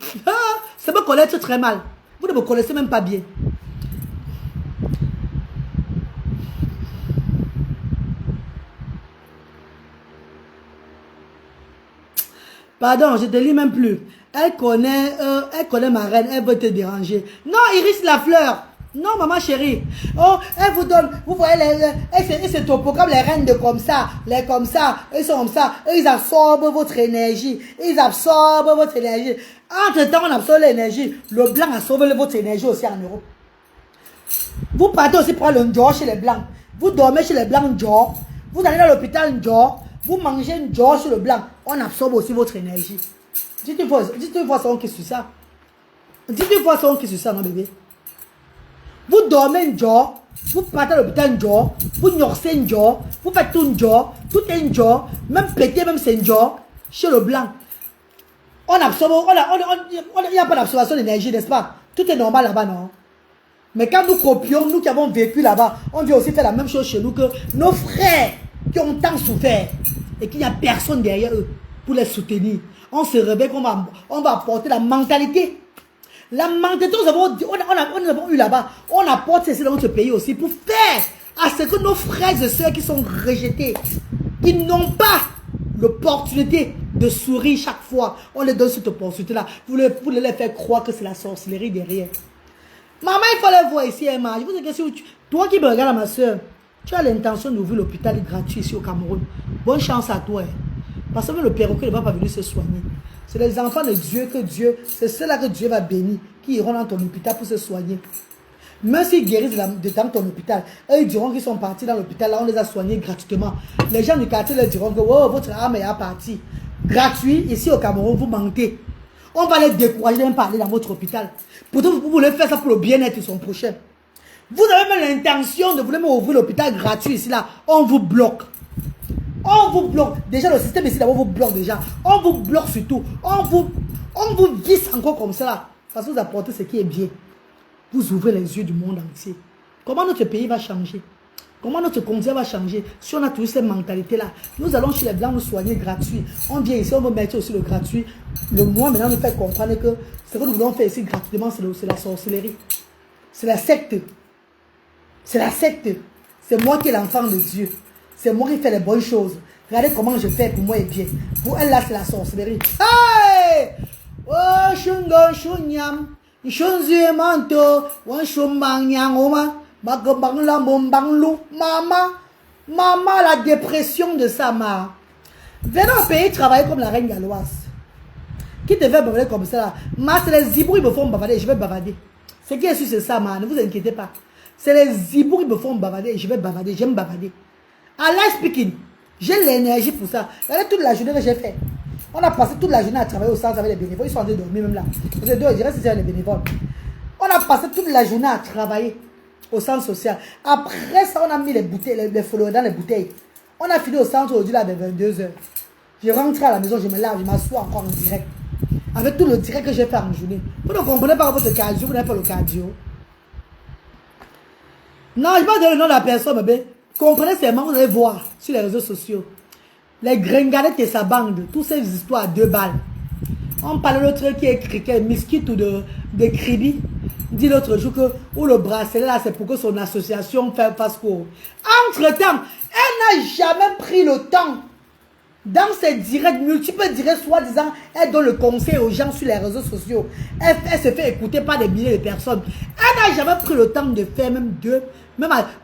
Ça me connaître très mal. Vous ne me connaissez même pas bien. Pardon, je ne te lis même plus. Elle connaît ma reine, elle veut te déranger. Non, Iris la fleur. Non, maman chérie. Oh, elle vous donne, vous voyez, elle se topo comme les reines de comme ça, les comme ça, ils sont comme ça, ils absorbent votre énergie. Ils absorbent votre énergie. Entre-temps, on absorbe l'énergie. Le blanc absorbe votre énergie aussi en Europe. Vous partez aussi prendre le Njor chez les blancs. Vous dormez chez les blancs Njor. Vous allez dans l'hôpital Njor. Vous mangez Njor sur le blanc. On absorbe aussi votre énergie. Dites une fois son qui sur ça. Dites une fois son qui sur ça, mon bébé. Vous dormez Njor. Vous partez à l'hôpital Njor. Vous norsez Njor. Vous faites tout Njor. Tout est Njor. Même pété, même c'est Njor. Chez le blanc. On absorbe. Il n'y a pas d'absorption d'énergie, n'est-ce pas? Tout est normal là-bas, non? Mais quand nous copions, nous qui avons vécu là-bas, on vient aussi faire la même chose chez nous que nos frères qui ont tant souffert et qu'il n'y a personne derrière eux pour les soutenir. On se réveille qu'on va apporter la mentalité. La mentalité que nous avons eu là-bas, on apporte ceci dans notre pays aussi pour faire à ce que nos frères et sœurs qui sont rejetés, qui n'ont pas l'opportunité de sourire chaque fois, on les donne cette opportunité-là. Vous voulez les faire croire que c'est la sorcellerie derrière. Maman, il fallait voir ici, Emma. Je vous dis que toi qui me regardes, ma soeur, tu as l'intention d'ouvrir l'hôpital gratuit ici au Cameroun. Bonne chance à toi. Parce que le perroquet ne va pas venir se soigner. C'est les enfants de Dieu c'est ceux-là que Dieu va bénir, qui iront dans ton hôpital pour se soigner. Même s'ils guérissent dans ton hôpital, eux ils diront qu'ils sont partis dans l'hôpital, là on les a soignés gratuitement. Les gens du quartier leur diront que oh, votre âme est partie. Gratuit, ici au Cameroun, vous mentez. On va les décourager de parler dans votre hôpital. Pourtant, vous voulez faire ça pour le bien-être de son prochain. Vous avez même l'intention de vouloir ouvrir l'hôpital gratuit ici, là. On vous bloque. On vous bloque. Déjà, le système ici, là, on vous bloque déjà. On vous bloque surtout. On vous visse encore comme ça, là. Parce que vous apportez ce qui est bien. Vous ouvrez les yeux du monde entier. Comment notre pays va changer? Comment notre continent va changer si on a toujours cette mentalité-là? Nous allons chez les Blancs nous soigner gratuit. On vient ici, on veut mettre aussi le gratuit. Le mois maintenant nous fait comprendre que ce que nous voulons faire ici gratuitement, c'est la sorcellerie. C'est la secte. C'est la secte. C'est moi qui est l'enfant de Dieu. C'est moi qui fais les bonnes choses. Regardez comment je fais pour moi et bien. Pour elle là, c'est la sorcellerie. Hey! Oh, shungon shunyam. Shunzue manto. Wan shumbang nyangoma. Maman, la dépression de sa mère. Venez au pays travailler comme la reine galloise. Qui te fait bavader comme ça là? C'est les zibous qui me font bavader, je vais bavader. Ce qui est sûr, c'est ça, ne vous inquiétez pas. C'est les zibous qui me font bavader, je vais bavader, j'aime bavader. Allah speaking, j'ai l'énergie pour ça. Regardez toute la journée que j'ai fait. On a passé toute la journée à travailler au centre avec les bénévoles. Ils sont en train de dormir même là. Vous êtes deux, je dirais que c'est les bénévoles. On a passé toute la journée à travailler au centre social. Après ça, on a mis les bouteilles, les followers dans les bouteilles. On a fini au centre aujourd'hui là vers 22h. Je rentre à la maison, je me lave, je m'assois encore en direct. Avec tout le direct que j'ai fait en journée. Vous ne comprenez pas votre cardio, vous n'avez pas le cardio. Non, je ne vais pas donner le nom de la personne, mais comprenez seulement, vous allez voir sur les réseaux sociaux. Les gringadettes et sa bande, toutes ces histoires à 2 balles. On parle de l'autre qui est criquet, Miskit ou de Kribi. Dit l'autre jour que ou le bracelet là, c'est pour que son association fasse quoi. Entre-temps, elle n'a jamais pris le temps. Dans ses directs, multiples directs, soi-disant, elle donne le conseil aux gens sur les réseaux sociaux. Elle se fait écouter par des milliers de personnes. Elle n'a jamais pris le temps de faire même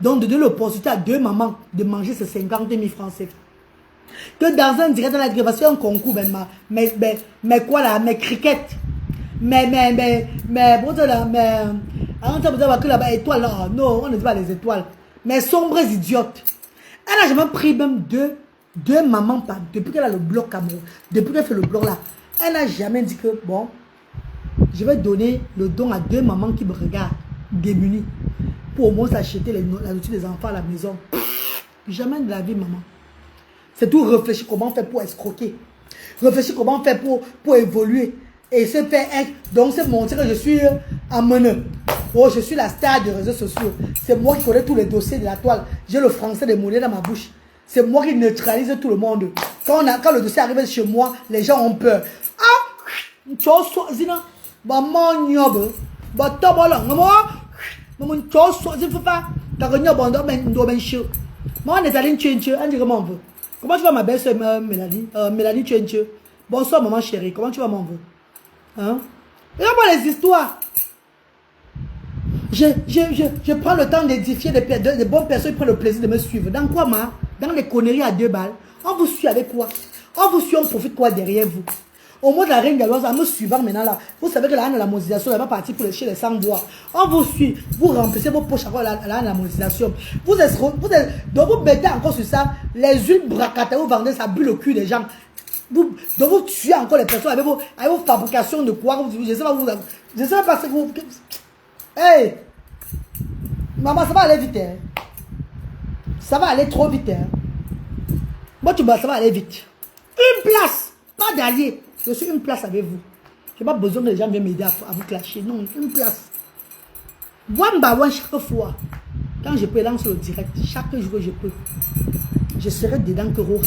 donc de donner l'opportunité à 2 mamans de manger ces 50 000 francs CFA. Que dans un direct, dans la grève, un concours, mais quoi là, mais cricket. Là-bas, étoiles, là, non, on ne dit pas les étoiles. Mais sombres idiotes. Elle n'a jamais pris même deux mamans, depuis qu'elle a le bloc Cameroun, depuis qu'elle fait le bloc là, elle n'a jamais dit que, bon, je vais donner le don à 2 mamans qui me regardent, démunies, pour au moins s'acheter la nourriture des enfants à la maison. Jamais de la vie, maman. C'est tout réfléchir comment faire pour escroquer. Réfléchir comment faire pour évoluer. Et se faire être. Donc, c'est montrer que je suis amené. Oh, je suis la star des réseaux sociaux. C'est moi qui connais tous les dossiers de la toile. J'ai le français des mollets dans ma bouche. C'est moi qui neutralise tout le monde. Quand le dossier arrive chez moi, les gens ont peur. Ah! Tu as zina. Maman nyob. Bah, t'as bon là. Maman. Maman, tu as zina. Pas. T'as gagné un bon d'homme. Maman, on est allé tchenche. On dit comment on veut. Comment tu vas, ma belle-sœur Mélanie? Mélanie tchenche. Bonsoir, maman chérie. Comment tu vas, mon veut? Hein? Regarde-moi les histoires. Je prends le temps d'édifier des bonnes personnes qui prennent le plaisir de me suivre. Dans quoi, ma? Dans les conneries à 2 balles. On vous suit avec quoi? On vous suit, on profite quoi derrière vous? Au moins de la reine galloise, en me suivant maintenant là, vous savez que la reine de la monétisation, elle va partir pour chez les sans-voix. On vous suit, vous remplissez vos poches à la reine de la monétisation. Donc vous mettez encore sur ça, les huiles bracata, vous vendez ça, bulle le cul des gens. Donc vous tuez encore les personnes avec vos fabrications de quoi? Je ne sais pas ce que vous... Hey! Maman, ça va aller vite. Hein? Ça va aller trop vite. Hein? Moi, ça va aller vite. Une place, pas d'allié. Je suis une place avec vous. Je n'ai pas besoin que les gens viennent m'aider à vous clasher. Non, une place. One by one, chaque fois. Quand je peux lancer le direct, chaque jour que je peux, je serai dedans que Rora.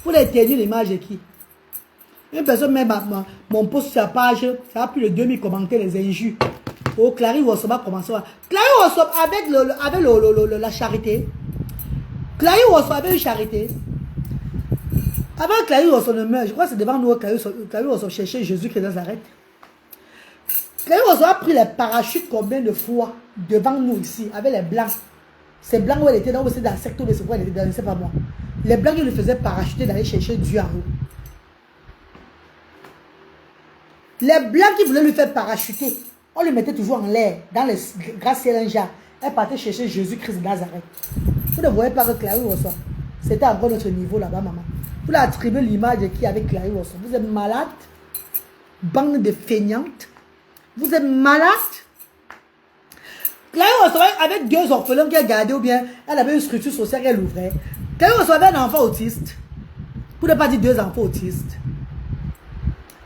Pour l'éternel l'image de qui? Une personne met mon post sur sa page, ça a plus de 2000 commentaires, les injures. Oh, Clary Wassoba commence à... Clary Wassoba avec la charité. Clary Wassoba avec une charité. Avant Clary Wassoba ne meurt, je crois que c'est devant nous Clary Wassoba cherchait Jésus-Christ de Nazareth. Clary Wassoba a pris les parachutes combien de fois devant nous ici, avec les blancs. Ces blancs où elle était dans la secteur de ce quoi elle était dans, je ne sais pas moi. Les blancs qui lui faisaient parachuter d'aller chercher Dieu en haut. Les blancs qui voulaient lui faire parachuter, on le mettait toujours en l'air, dans les gras ciels. Elle partait chercher Jésus-Christ de Nazareth. Vous ne voyez pas que Clary Wassoba, c'était encore notre niveau là-bas, maman. Vous l'attribuez l'image de qui avec Clary Wassoba. Vous êtes malade, bande de feignantes. Vous êtes malade. Clary Wassoba avec 2 orphelins qu'elle gardait ou bien elle avait une structure sociale qu'elle ouvrait. Clary Wassoba avait un enfant autiste. Pour ne pas dire 2 enfants autistes.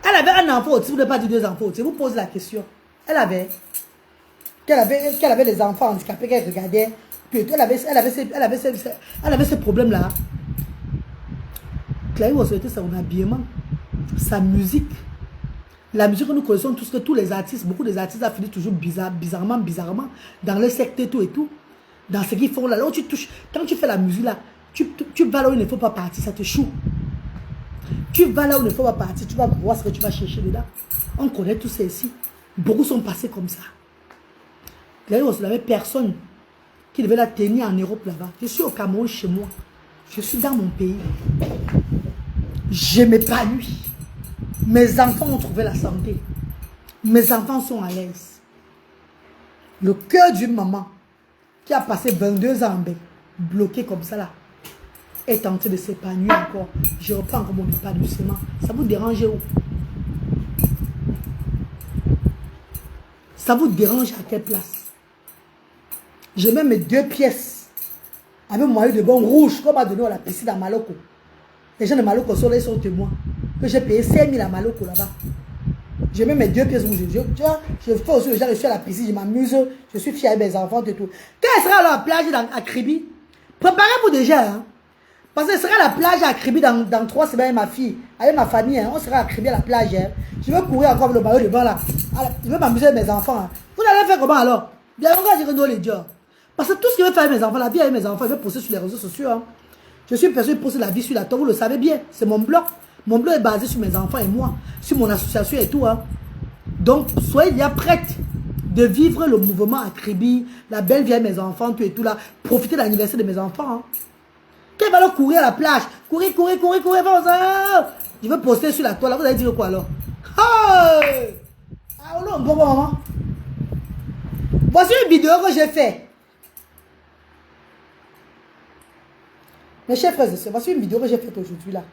Elle avait un enfant autiste, vous ne pas dire 2 enfants autistes. Vous posez la question. Elle avait des enfants handicapés qu'elle regardait. Puis elle avait ce problème-là. Clary Wassoba, c'était son habillement, sa musique. La musique que nous connaissons tous, que tous les artistes, beaucoup des artistes ont fini toujours bizarrement, dans le secteur tout et tout. Dans ce qu'ils font là. Là où tu touches, quand tu fais la musique là, tu vas là où il ne faut pas partir, ça te choue. Tu vas là où il ne faut pas partir, tu vas voir ce que tu vas chercher dedans. On connaît tous ces ici. Beaucoup sont passés comme ça. Là, il n'y avait personne qui devait la tenir en Europe là-bas. Je suis au Cameroun chez moi. Je suis dans mon pays. Je m'épanouis. Mes enfants ont trouvé la santé. Mes enfants sont à l'aise. Le cœur d'une maman qui a passé 22 ans en bec, bloqué comme ça là, est tenté de s'épanouir encore. Je reprends encore mon épanouissement. Ça vous dérange où? Ça vous dérange à quelle place? Je mets mes 2 pièces avec mon maillot de bain rouge qu'on m'a donné à la piscine à Maloko. Les gens de Maloko sont là, ils sont témoins. Que j'ai payé 5 000 à Maloko là-bas. Je mets mes 2 pièces rouges. Je fais aussi le genre, je suis à la piscine, je m'amuse, je suis fier avec mes enfants et tout. Quand elle sera à la plage à Kribi, préparez-vous déjà. Hein? Parce que ce sera à la plage à Kribi dans 3 semaines avec ma fille, avec ma famille. Hein? On sera à Kribi à la plage. Hein? Je vais courir encore avec le maillot de bain là. Je vais m'amuser avec mes enfants. Hein? Vous allez faire comment alors? Bien, on va dire que les dieux. Parce que tout ce que je vais faire avec mes enfants, la vie avec mes enfants, je vais poster sur les réseaux sociaux. Hein? Je suis une personne qui poste la vie sur la tombe, vous le savez bien. C'est mon blog. Mon blog est basé sur mes enfants et moi, sur mon association et tout. Hein. Donc, soyez bien prête de vivre le mouvement à Kribi, la belle vie avec mes enfants, tout et tout là. Profitez de l'anniversaire de mes enfants. Hein. Qu'elle va leur courir à la plage. Courir. Je vais poster sur la toile. Vous allez dire quoi alors? Hey! Ah non, bon moment. Voici une vidéo que j'ai faite. Mes chers frères et sœurs, voici une vidéo que j'ai faite aujourd'hui là.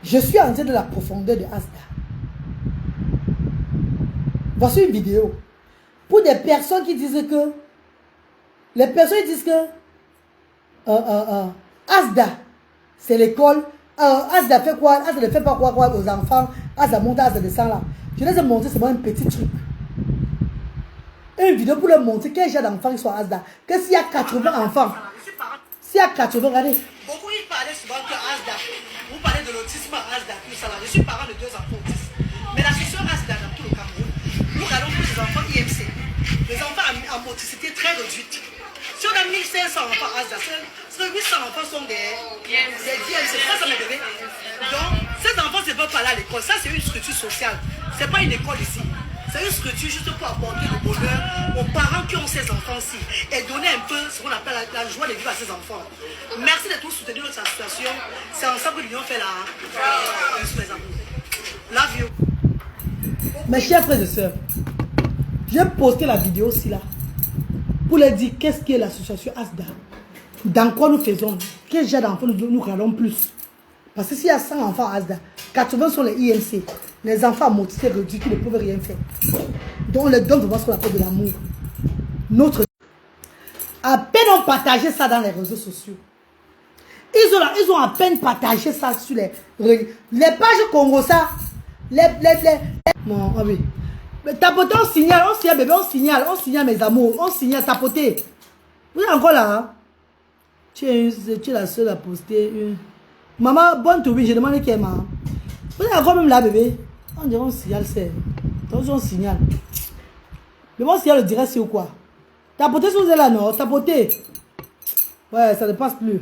Je suis entré dans la profondeur de Asda. Voici une vidéo. Pour des personnes qui disent que... Les personnes qui disent que... Asda, c'est l'école. Asda fait quoi? Asda ne fait pas quoi aux enfants. Asda monte, Asda descend là. Je les ai montré seulement un petit truc. Une vidéo pour leur montrer quel genre d'enfants ils sont à Asda. Que s'il y a 80 enfants. S'il y a 80, regardez. Beaucoup ils parlaient souvent que Asda. Vous parlez de l'autisme à Asda, tout ça là. Je suis parent de 2 enfants autistes. Mais la section Asda dans tout le Cameroun, nous regardons plus les enfants IMC. Les enfants en motricité très réduite. Si on a 1500 enfants Asda, 800 enfants sont des IMC. C'est pas ça mes bébés. Donc, ces enfants ne peuvent pas aller à l'école. Ça, c'est une structure sociale. C'est pas une école ici. C'est une structure juste pour apporter le bonheur aux parents qui ont ces enfants-ci et donner un peu ce qu'on appelle la joie de vivre à ces enfants. Merci de tous soutenir notre association. C'est ensemble que l'Union fait la... Love you. Mes chers frères et sœurs, j'ai posté la vidéo aussi là pour leur dire qu'est-ce qu'est l'association Asda. Dans quoi nous faisons? Quel genre d'enfants nous regardons plus? Parce que s'il y a 100 enfants à Asda, 80 sont les IMC. Les enfants à motricité réduite qui ne peuvent rien faire. Donc on les donne de voir ce qu'on appelle de l'amour. Notre... À peine on partageait ça dans les réseaux sociaux. Ils ont à peine partagé ça sur les pages Congo ça. Non, ah oui. Tapoter, on signale, bébé, on signale mes amours, on signale, tapoter. Vous êtes encore là, hein? Tu es la seule à poster une... Maman, bonne to be, j'ai demandé qui est maman. Vous êtes encore même là, bébé. On dirait on signale, c'est... Attention, on signale. Mais moi, signale le direct, c'est ou quoi? Tapoter si vous êtes là, non? Tapoter. Ouais, ça ne passe plus.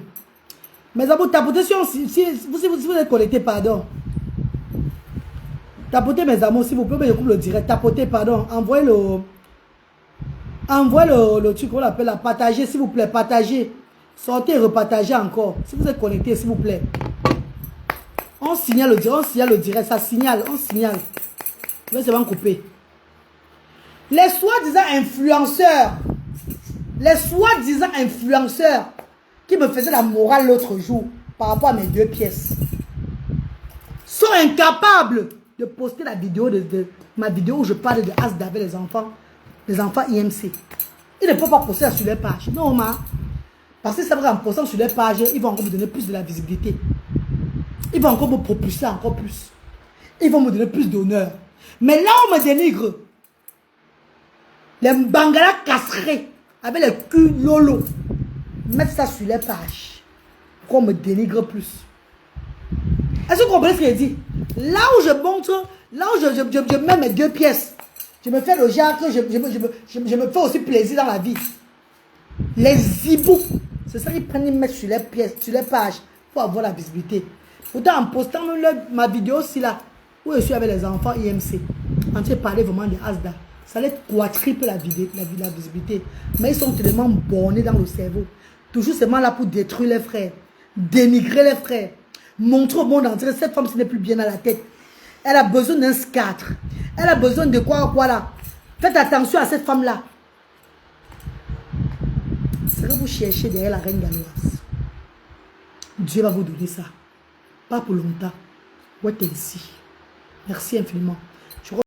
Mes amours, tapoter si vous êtes connecté, pardon. Tapotez mes amours, s'il vous plaît, mais je coupe le direct. Tapotez, pardon. Envoyez le truc qu'on appelle la partager, s'il vous plaît. Partagez. Sortez et repartagez encore. Si vous êtes connecté, s'il vous plaît. On signale le direct. Ça signale, on signale. Je vais seulement couper. Les soi-disant influenceurs qui me faisaient la morale l'autre jour par rapport à mes 2 pièces sont incapables de poster la vidéo ma vidéo où je parle de Asda avec les enfants IMC. Ils ne peuvent pas poster ça sur leur page. Non, parce que c'est vrai, en postant sur leur page, ils vont encore me donner plus de la visibilité. Ils vont encore me propulser encore plus. Ils vont me donner plus d'honneur. Mais là, on me dénigre. Les Bangala casserés avec les culs lolo mettre ça sur leur page. Qu'on me dénigre plus. Est-ce que vous comprenez ce que je dis? Là où je montre, là où je mets mes 2 pièces, je me fais le genre que je me fais aussi plaisir dans la vie. Les zibous, c'est ça qu'ils prennent, ils mettent sur les pièces, sur les pages, pour avoir la visibilité. Pourtant, en postant même ma vidéo aussi là, où je suis avec les enfants IMC, en train de parler vraiment de Asda, ça allait quadruple la visibilité. Mais ils sont tellement bornés dans le cerveau. Toujours seulement là pour détruire les frères, dénigrer les frères. Montrer au monde entier, cette femme, ce n'est plus bien à la tête. Elle a besoin d'un scatre. Elle a besoin de quoi là. Faites attention à cette femme-là. C'est que vous cherchez derrière la reine galloise. Dieu va vous donner ça. Pas pour longtemps. Ouais, t'es ici. Merci infiniment.